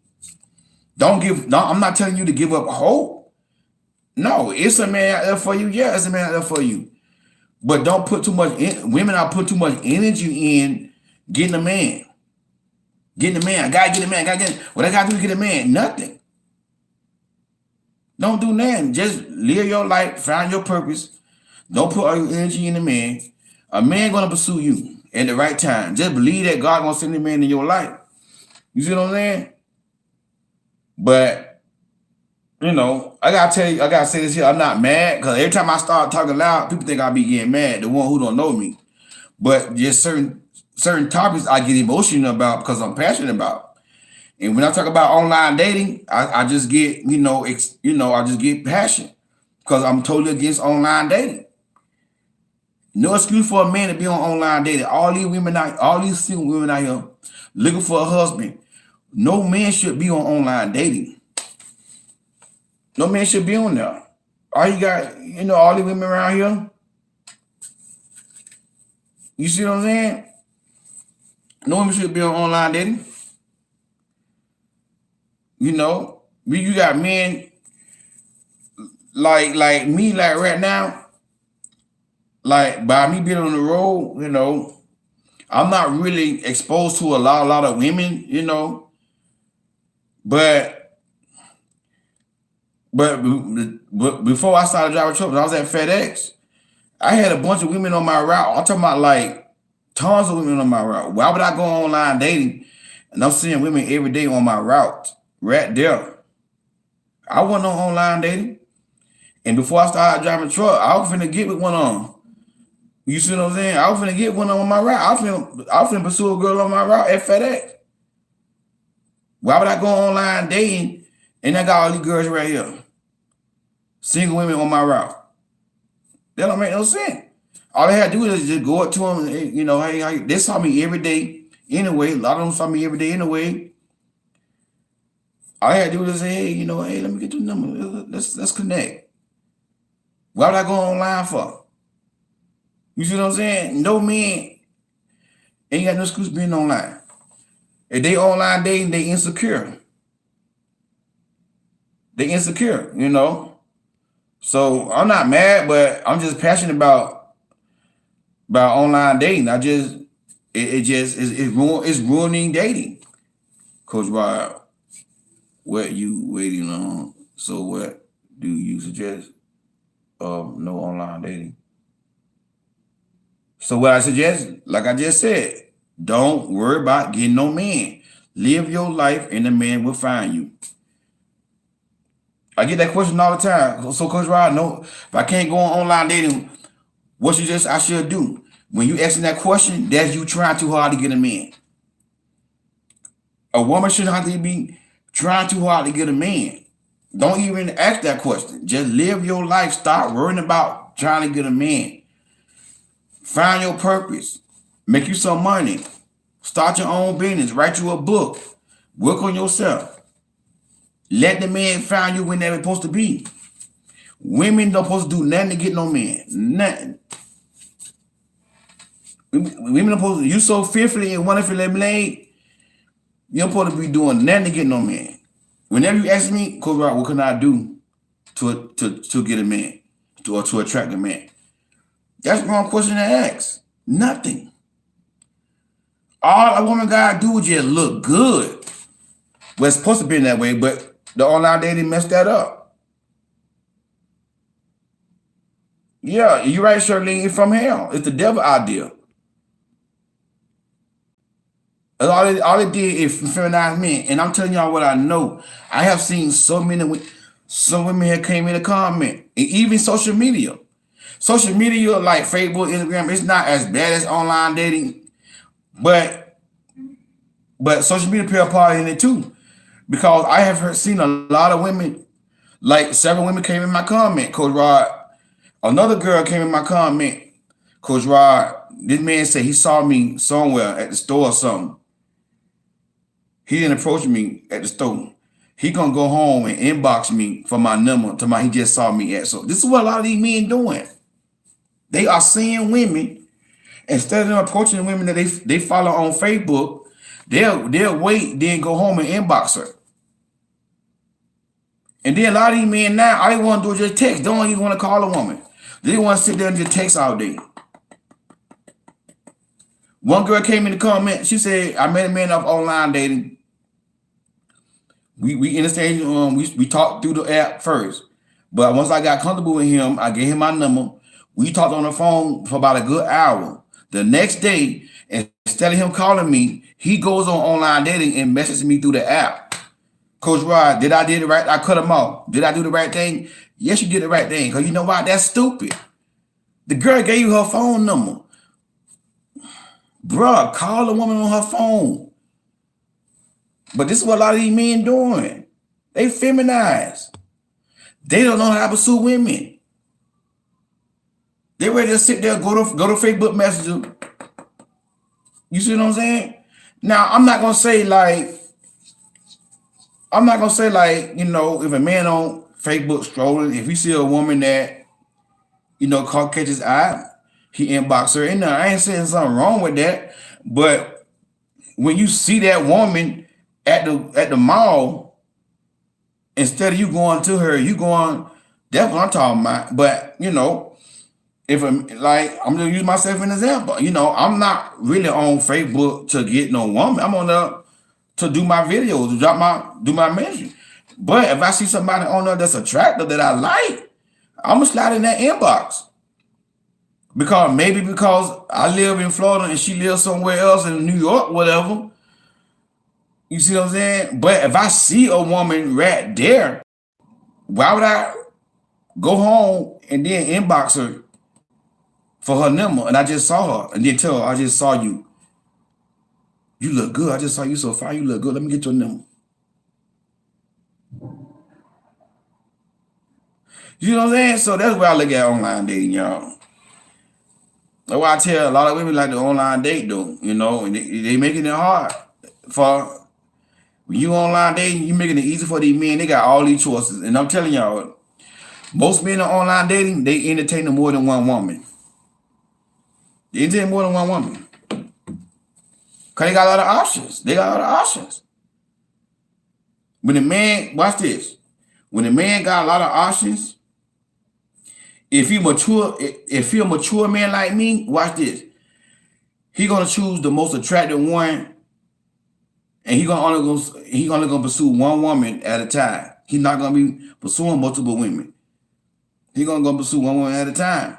I'm not telling you to give up hope. No, it's a man out there for you. Yeah, it's a man out there for you. But don't put too much women are put too much energy in getting a man. Getting a man. I gotta get a man. What I gotta do to get a man? Nothing. Don't do nothing. Just live your life, find your purpose. Don't put all your energy in the man. A man gonna pursue you at the right time. Just believe that God gonna send a man in your life. You see what I'm saying? But I gotta tell you, I gotta say this here. I'm not mad because every time I start talking loud, people think I be getting mad. The one who don't know me, but just certain topics I get emotional about because I'm passionate about. And when I talk about online dating, I just get I just get passionate because I'm totally against online dating. No excuse for a man to be on online dating. All these single women out here looking for a husband. No man should be on online dating. No man should be on there. All you got, all these women around here. You see what I'm saying? No woman should be on online dating. You got men like me, like right now, like by me being on the road, I'm not really exposed to a lot of women, but before I started driving trucks, when I was at FedEx, I had a bunch of women on my route. I'm talking about like tons of women on my route. Why would I go online dating? And I'm seeing women every day on my route, right there. I wasn't on online dating. And before I started driving truck, I was finna get with one on. You see what I'm saying? I was finna get one on my route. I was finna pursue a girl on my route at FedEx. Why would I go online dating and I got all these girls right here? Single women on my route. That don't make no sense. All they had to do is just go up to them, hey, they saw me every day anyway. A lot of them saw me every day anyway. All I had to do is say, hey, let me get your number. Let's connect. Why would I go online for? You see what I'm saying? No man ain't got no excuse being online. If they online dating, they insecure. They insecure, So I'm not mad, but I'm just passionate about online dating. It's ruining dating. Coach Rob, what you waiting on? So what do you suggest? No online dating. So what I suggest, like I just said, don't worry about getting no man. Live your life and the man will find you. I get that question all the time. So Coach Rod, no, if I can't go on online dating, what suggest I should do? When you asking that question, that's you trying too hard to get a man. A woman shouldn't have to be trying too hard to get a man. Don't even ask that question. Just live your life. Stop worrying about trying to get a man. Find your purpose. Make you some money. Start your own business. Write you a book. Work on yourself. Let the man find you when they're supposed to be. Women don't supposed to do nothing to get no man. Nothing. Women are supposed to, you so fearfully and wonderfully made, you're supposed to be doing nothing to get no man. Whenever you ask me, Coach Rock, what can I do to get a man or to attract a man? That's the wrong question to ask. Nothing. All a woman gotta do is just look good. Well, it's supposed to be that way, but the online dating messed that up. Yeah, you're right, Shirley. It's from hell. It's the devil idea. All it did is feminize men. And I'm telling y'all what I know. I have seen some women have came in a comment. And even social media. Social media like Facebook, Instagram, it's not as bad as online dating. But social media play a part in it too. Because I have seen a lot of women, like 7 women came in my comment, Coach Rod, Another girl came in my comment, Coach Rod. This man said he saw me somewhere at the store or something. He didn't approach me at the store. He gonna go home and inbox me for my number to my he just saw me at. So this is what a lot of these men doing. They are seeing women instead of them approaching the women that they follow on Facebook. They'll wait, then go home and inbox her. And then a lot of these men now, all they want to do is just text. Don't even want to call a woman. They want to sit there and just text all day. One girl came in the comment. She said, "I met a man off online dating. We in the stage. We talked through the app first, but once I got comfortable with him, I gave him my number. We talked on the phone for about a good hour. The next day, instead of him calling me, he goes on online dating and messages me through the app. Coach Rod, did I do it right? I cut him off. Did I do the right thing? Yes, you did the right thing. Because you know why? That's stupid. The girl gave you her phone number. Bruh, call a woman on her phone. But this is what a lot of these men doing. They feminize. They don't know how to pursue women. They ready to sit there, go to Facebook Messenger. You see what I'm saying? Now, I'm not gonna say like, you know, if a man on Facebook strolling, if he see a woman that, you know, catch his eye, he inbox her. And I ain't saying something wrong with that, but when you see that woman at the mall, instead of you going to her, you going, that's what I'm talking about. But you know, if I'm gonna use myself as an example, you know, I'm not really on Facebook to get no woman. I'm on there to do my videos, to do my message. But if I see somebody on there that's attractive that I like, I'm gonna slide in that inbox. Because I live in Florida and she lives somewhere else in New York, whatever. You see what I'm saying? But if I see a woman right there, why would I go home and then inbox her for her number? And I just saw her and then tell her, I just saw you. You look good. I just saw you so far. You look good. Let me get your number. You know what I'm saying? So that's where I look at online dating, y'all. That's why I tell a lot of women like the online date, though. You know, and they making it hard for when you online dating. You making it easy for these men. They got all these choices, and I'm telling y'all, most men are online dating. They entertain more than one woman. They entertain more than one woman. Because they got a lot of options. When a man, watch this. When a man got a lot of options, if he a mature man like me, watch this. He gonna choose the most attractive one, and he gonna go pursue one woman at a time. He's not gonna be pursuing multiple women. He gonna go pursue one woman at a time.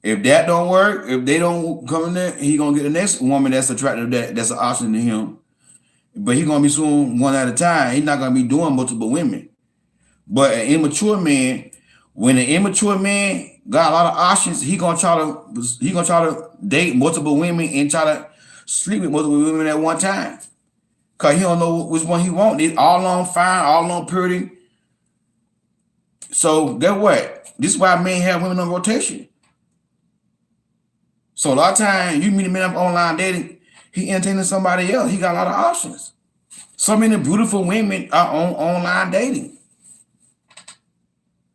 If that don't work, if they don't come in there, he gonna get the next woman that's attractive, that's an option to him. But he gonna be pursuing one at a time. He's not gonna be doing multiple women. But an immature man, when an immature man got a lot of options, he gonna try to date multiple women and try to sleep with multiple women at one time. Cause he don't know which one he want. They all on fine, all on pretty. So guess what? This is why men have women on rotation. So a lot of times you meet a man up online dating, he entertaining somebody else. He got a lot of options. So many beautiful women are on online dating.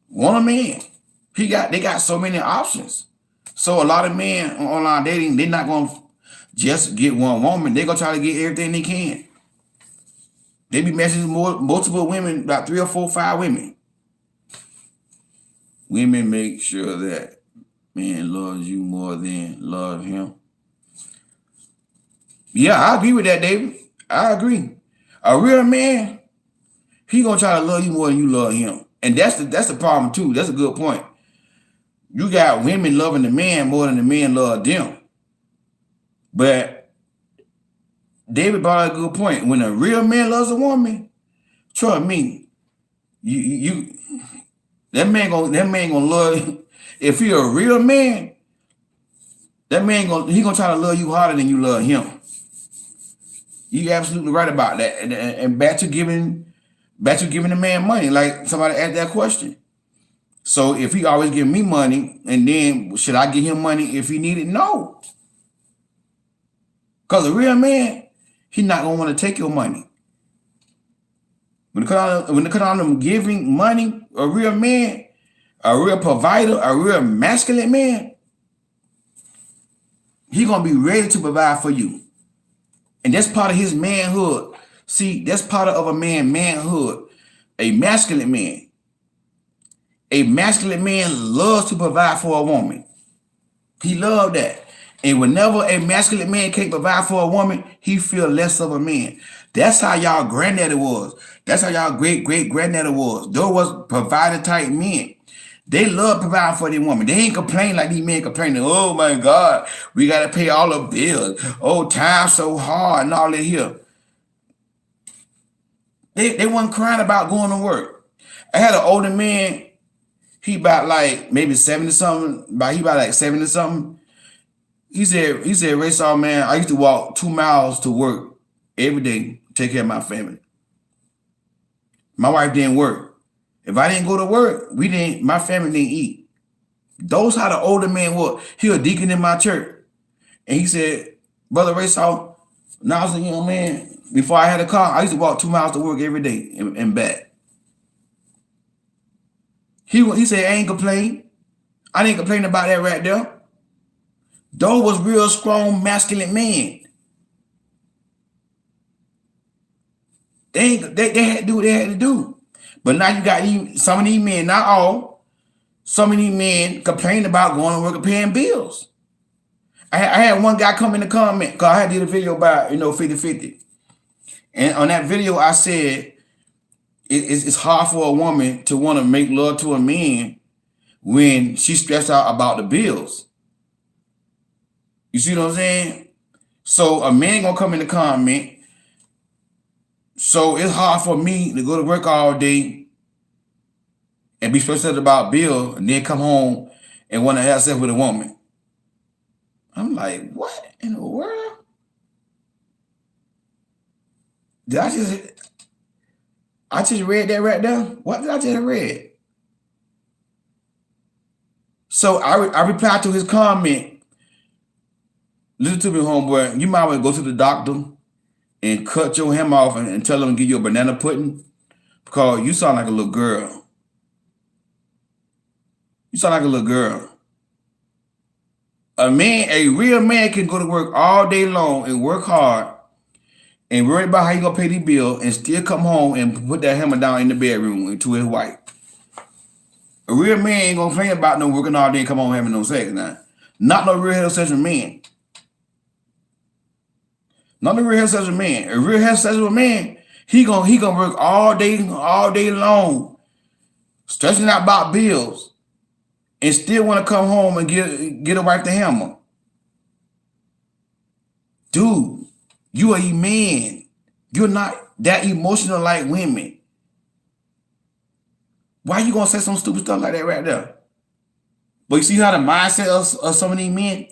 Want a man. They got so many options. So a lot of men on online dating, they're not gonna just get one woman. They're gonna try to get everything they can. They be messaging multiple women, about 3 or 4, 5 women. Women make sure that man loves you more than love him. Yeah, I agree with that, David. I agree. A real man, he gonna try to love you more than you love him. And that's the problem too. That's a good point. You got women loving the man more than the man love them. But David brought up a good point. When a real man loves a woman, trust me, that man gonna love you. If he a real man, he gonna try to love you harder than you love him. You absolutely right about that. And back to giving the man money, like somebody asked that question. So if he always give me money, and then should I give him money if he needed? No. Because a real man, he not gonna want to take your money. When it comes on them giving money, a real man, a real provider, a real masculine man, he gonna be ready to provide for you. And that's part of his manhood. See, that's part of a manhood. A masculine man. A masculine man loves to provide for a woman. He loves that. And whenever a masculine man can't provide for a woman, he feel less of a man. That's how y'all granddaddy was. That's how y'all great-great-granddaddy was. Those was provider type men. They love providing for their woman. They ain't complain like these men complaining. Oh my God, we got to pay all the bills. Oh, time's so hard and all that here. They wasn't crying about going to work. I had an older man, he about like maybe 70 something, he about like 70 something. He said, Ray Saw, man, I used to walk 2 miles to work every day, take care of my family. My wife didn't work. If I didn't go to work, my family didn't eat. Those how the older man was. He was a deacon in my church. And he said, Brother Ray Saw, when I was a young man, before I had a car, I used to walk 2 miles to work every day and back. He said, I ain't complain. I didn't complain about that right there. Those was real strong, masculine men. They had to do what they had to do. But now you got some of these men, not all, some of these men complain about going to work and paying bills. I had one guy come in the comment, because I had did a video about, 50-50. And on that video, I said, it's hard for a woman to want to make love to a man when she's stressed out about the bills. You see what I'm saying? So a man gonna come in the comment. So it's hard for me to go to work all day and be stressed out about bills and then come home and want to have sex with a woman. I'm like, what in the world? Did I just read that right there? What did I just read? So I replied to his comment. Listen to me, homeboy. You might want to go to the doctor and cut your hem off and tell them to give you a banana pudding, because you sound like a little girl. You sound like a little girl. A real man can go to work all day long and work hard and worry about how you gonna pay the bill and still come home and put that hammer down in the bedroom to his wife. A real man ain't gonna complain about no working all day and come home having no sex now. Not no real heterosexual man. Not a real heterosexual man. A real heterosexual man, he gonna work all day long, stressing out about bills, and still want to come home and get a wife the hammer. Dude, you are a man. You're not that emotional like women. Why you gonna say some stupid stuff like that right there? But you see how the mindset of some of these men?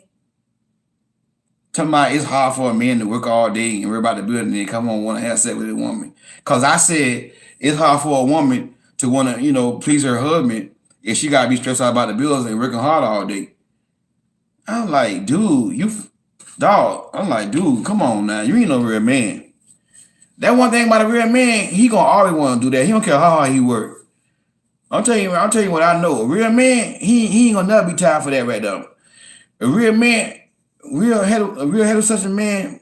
Talking about it's hard for a man to work all day and worry about the building and then come home and want to have sex with a woman. Because I said it's hard for a woman to want to, please her husband if she got to be stressed out about the bills and working hard all day. I'm like, dude, I'm like, dude, come on now. You ain't no real man. That one thing about a real man, he going to always want to do that. He don't care how hard he work. I'll tell you what I know. A real man, he ain't going to never be tired for that right there. A real man, a real heterosexual man,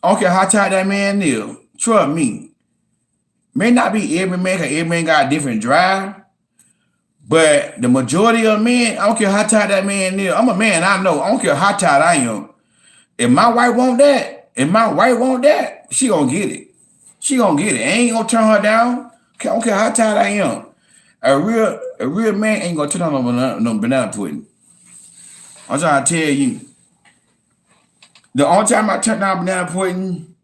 I don't care how tired that man is. Trust me. May not be every man, because every man got a different drive. But the majority of men, I don't care how tired that man is. I'm a man, I know. I don't care how tired I am. If my wife want that, she gonna get it. She gonna get it. I ain't gonna turn her down. I don't care how tired I am. A real man ain't gonna turn on no banana pudding. I'm trying to tell you. The only time I turned down banana pudding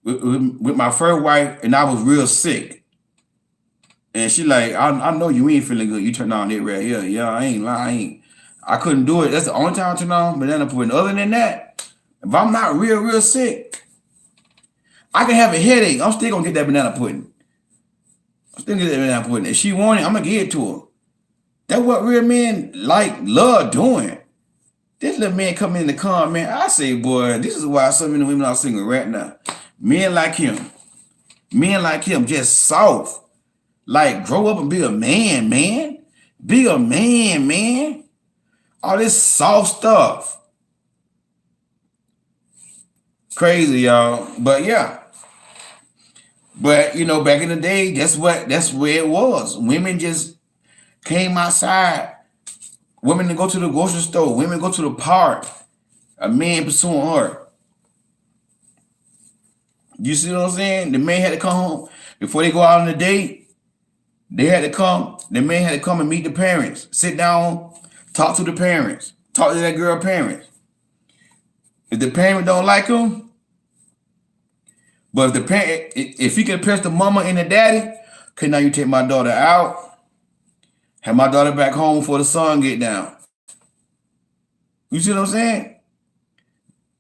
with my first wife, and I was real sick. And she like, I know you ain't feeling good. You turned on it right here. Yeah, I ain't lying. I couldn't do it. That's the only time I turned on banana pudding. Other than that, if I'm not real sick, I can have a headache. I'm still gonna get that banana pudding. If she want it, I'm gonna give it to her. That's what real men love doing. This little man come in the comment. I say, boy, this is why so many women are single right now. Men like him, just soft. Like, grow up and be a man, man. Be a man, man. All this soft stuff. Crazy, y'all. But yeah. But you know, back in the day, that's where it was. Women just came outside. Women to go to the grocery store. Women go to the park. A man pursuing her. You see what I'm saying? The man had to come home before they go out on a date. They had to come. The man had to come and meet the parents. Sit down, talk to the parents. Talk to that girl parents. If the parent don't like him, but if the parent, if he can impress the mama and the daddy, okay, now you take my daughter out, have my daughter back home before the sun get down. You see what I'm saying?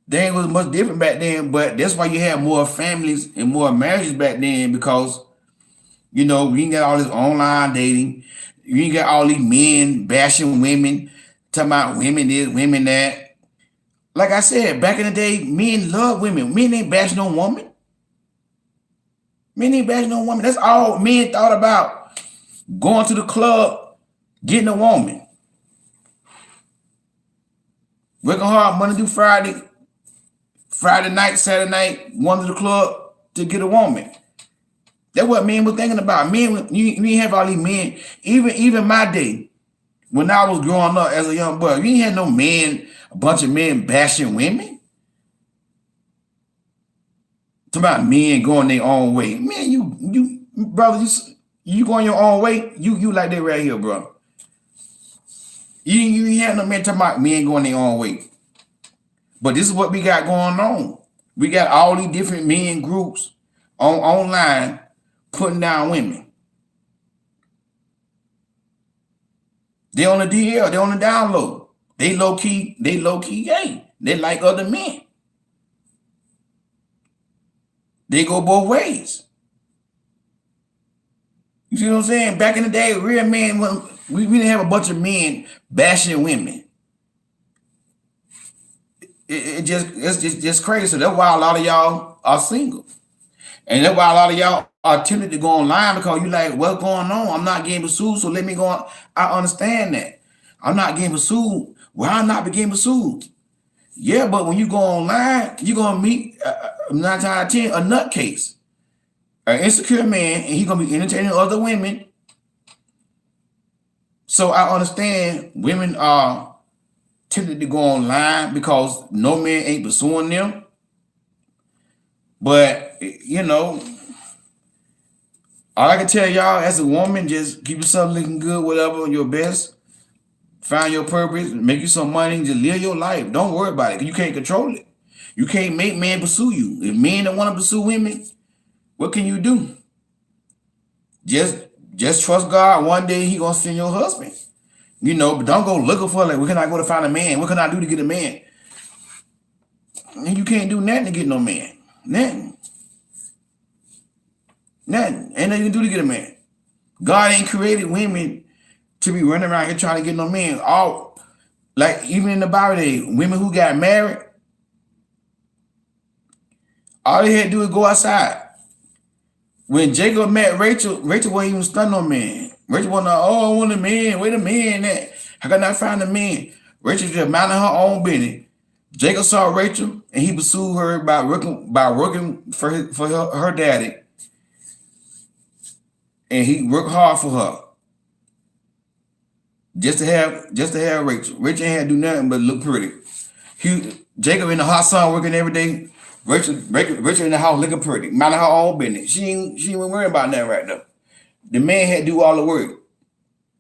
They was much different back then, but that's why you had more families and more marriages back then, because you know, we ain't got all this online dating. You ain't got all these men bashing women, talking about women this, women that. Like I said, back in the day, men love women. Men ain't bashing no woman. Men ain't bashing no woman. That's all men thought about. Going to the club, getting a woman. Working hard Monday through Friday. Friday night, Saturday night, going to the club to get a woman. That's what men were thinking about. Men, you ain't have all these men. Even my day, when I was growing up as a young boy, you ain't had no men, a bunch of men bashing women. Talking about men going their own way. Man, you brother, you going your own way. You like that right here, bro. You ain't had no men talking about men going their own way. But this is what we got going on. We got all these different men groups online putting down women. They on the DL, they on the download. They low key gay. They like other men. They go both ways. You see what I'm saying? Back in the day, real men, we didn't have a bunch of men bashing women. It's just crazy. So that's why a lot of y'all are single. And that's why a lot of y'all are tempted to go online, because you like, what's going on? I'm not getting pursued, so let me go on. I understand that. I'm not getting pursued. Why I'm not getting pursued? Yeah, but when you go online, you're going to meet 9 times out of 10 a nutcase, an insecure man, and he's going to be entertaining other women. So I understand women are tempted to go online because no man ain't pursuing them. But, you know, all I can tell y'all as a woman, just keep yourself looking good, whatever, your best. Find your purpose, make you some money, just live your life. Don't worry about it, because you can't control it. You can't make men pursue you. If men don't want to pursue women, what can you do? Just trust God. One day he gonna send your husband. You know, but don't go looking for, like, where can I go to find a man? What can I do to get a man? And you can't do nothing to get no man. Nothing. Ain't nothing you can do to get a man. God ain't created women to be running around here trying to get no men. All, like, even in the Bible days, women who got married, all they had to do is go outside. When Jacob met Rachel, Rachel wasn't even stunned no man. Rachel wasn't like, oh, I want a man. Where the man at? How can I find a man? Rachel just minding her own business. Jacob saw Rachel and he pursued her by working for her daddy. And he worked hard for her. Just to have Rachel. Rachel ain't had to do nothing but look pretty. Jacob in the hot sun working every day. Rachel in the house looking pretty, minding her own business. She ain't worrying about nothing right now. The man had to do all the work.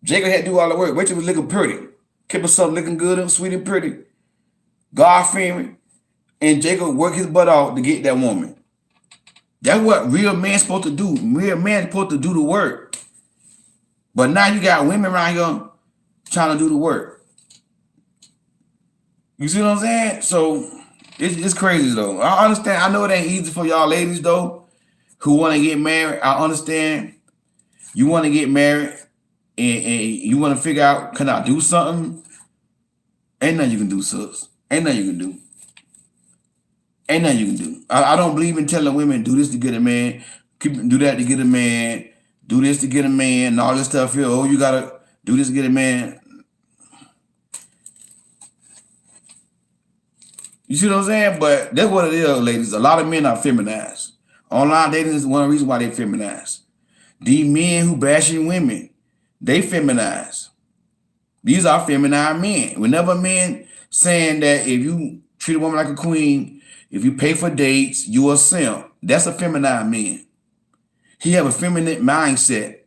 Jacob had to do all the work. Rachel was looking pretty. Kept herself looking good and sweet and pretty. God-fearing. And Jacob worked his butt off to get that woman. That's what real man's supposed to do. Real man's supposed to do the work. But now you got women around here trying to do the work. You see what I'm saying? So it's crazy though. I understand. I know it ain't easy for y'all ladies though, who want to get married. I understand. You want to get married. and you want to figure out, can I do something? Ain't nothing you can do, sis. Ain't nothing you can do. Ain't nothing you can do. I don't believe in telling women, do this to get a man, do that to get a man, do this to get a man, and all this stuff here. Oh, you gotta do this to get a man. You see what I'm saying? But that's what it is, ladies. A lot of men are feminized. Online dating is one reason why they're feminized. These men who bashing women, they feminized. These are feminine men. Whenever men saying that if you treat a woman like a queen, if you pay for dates, you a simp. That's a feminine man. He have a feminine mindset.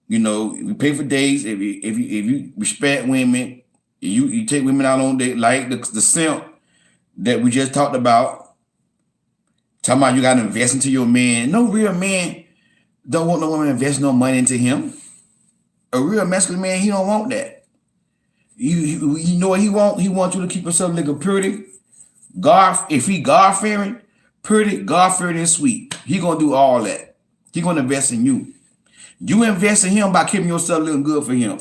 You know, if you pay for dates, if you respect women, you take women out on date, like the simp that we just talked about. Talking about you gotta invest into your man. No real man don't want no woman to invest no money into him. A real masculine man, he don't want that. You know what he want? He wants you to keep yourself looking pretty. If he God-fearing, pretty, God-fearing, and sweet, he gonna do all that. He gonna invest in you. You invest in him by keeping yourself looking good for him.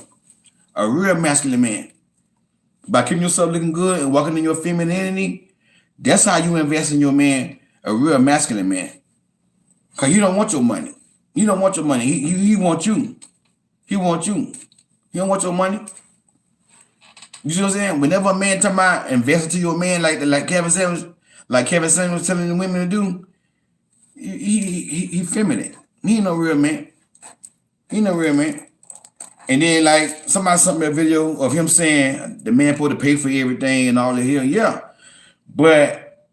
A real masculine man. By keeping yourself looking good and walking in your femininity, that's how you invest in your man, a real masculine man. Because he don't want your money. He don't want your money. He wants you. He wants you. He don't want your money. You see what I'm saying? Whenever a man talking about invest into your man like Kevin Samuels was telling the women to do, he feminine. He ain't no real man. He ain't no real man. And then like somebody sent me a video of him saying the man supposed to pay for everything and all that here. Yeah. But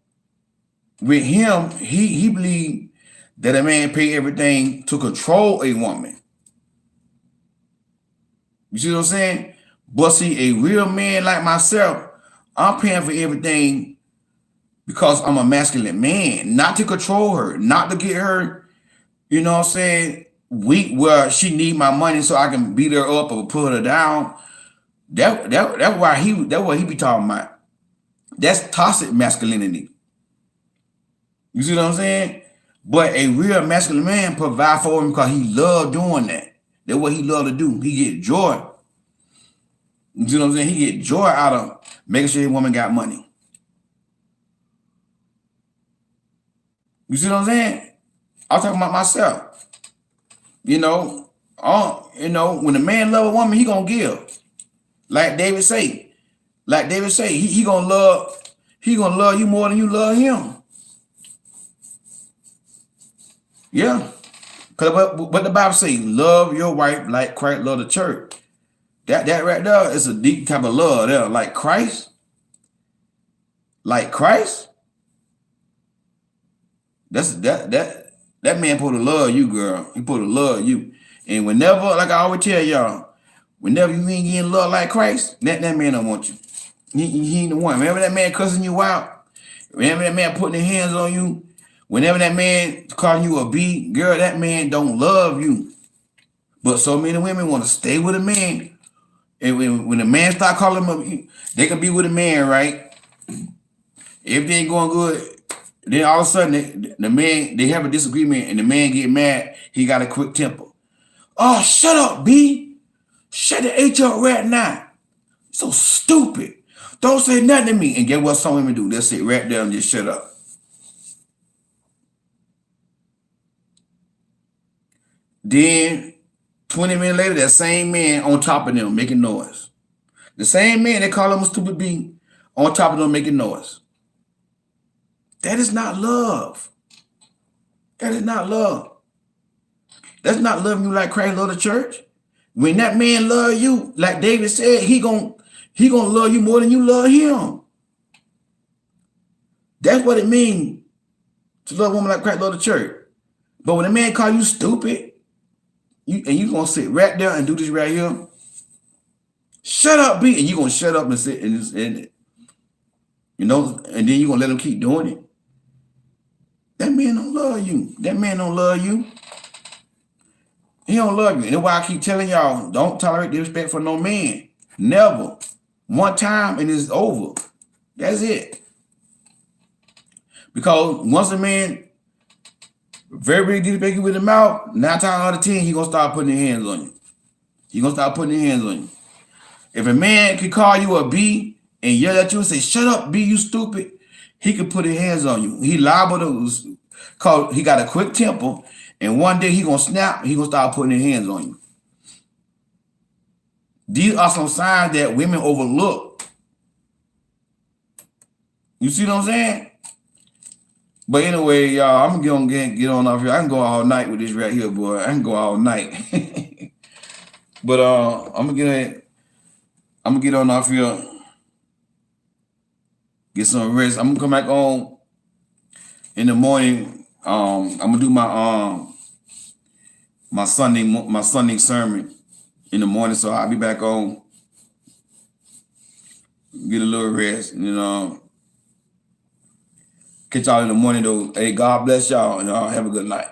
with him, he believed that a man pay everything to control a woman. You see what I'm saying? But see, a real man like myself, I'm paying for everything because I'm a masculine man, not to control her, not to get her, you know what I'm saying, weak where she need my money so I can beat her up or put her down. That's what he be talking about. That's toxic masculinity. You see what I'm saying? But a real masculine man provide for him because he love doing that. That's what he love to do. He get joy. You see what I'm saying? He get joy out of making sure his woman got money. You see what I'm saying? I'm talking about myself. You know, when a man love a woman, he gonna give. Like David say, he gonna love you more than you love him. Yeah. Cause what the Bible say, love your wife like Christ loved the church. That right there is a deep type of love there. Like Christ. Like Christ. That man supposed to love you, girl. He supposed to love you. And whenever, like I always tell y'all, whenever you ain't getting love like Christ, that man don't want you. He ain't the one. Whenever that man cussing you out, whenever that man putting his hands on you, whenever that man calling you a B, girl, that man don't love you. But so many women want to stay with a man. And when the man start calling them, they can be with a man, right? Everything going good. Then all of a sudden, the man, they have a disagreement and the man get mad. He got a quick temper. Oh, shut up, B. Shut the H up right now. So stupid. Don't say nothing to me. And get what some women do? They'll sit right there and just shut up. Then 20 minutes later, that same man on top of them making noise. The same man, they call him a stupid B, on top of them making noise. That is not love. That is not love. That's not loving you like Christ loved the church. When that man love you, like David said, he gonna love you more than you love him. That's what it means to love a woman like Christ loved the church. But when a man call you stupid, you gonna sit right there and do this right here. Shut up, B, and you gonna shut up and sit and you know, and then you gonna let him keep doing it. That man don't love you. That man don't love you. He don't love you. And that's why I keep telling y'all, don't tolerate disrespect for no man. Never. One time and it's over. That's it. Because once a man very disrespect you with the mouth, 9 times out of 10, he gonna start putting his hands on you. He gonna start putting his hands on you. If a man could call you a B and yell at you and say, "Shut up, B, you stupid," he could put his hands on you. He liable to cause he got a quick temper, and one day he gonna snap, he gonna start putting his hands on you. These are some signs that women overlook. You see what I'm saying? But anyway, y'all, I'm gonna get on off here. I can go all night with this right here, boy. I can go all night. But I'm gonna get on off here, get some rest. I'm gonna come back on in the morning. I'm gonna do my Sunday sermon in the morning, so I'll be back on, get a little rest, catch y'all in the morning though. Hey, God bless y'all, and y'all have a good night.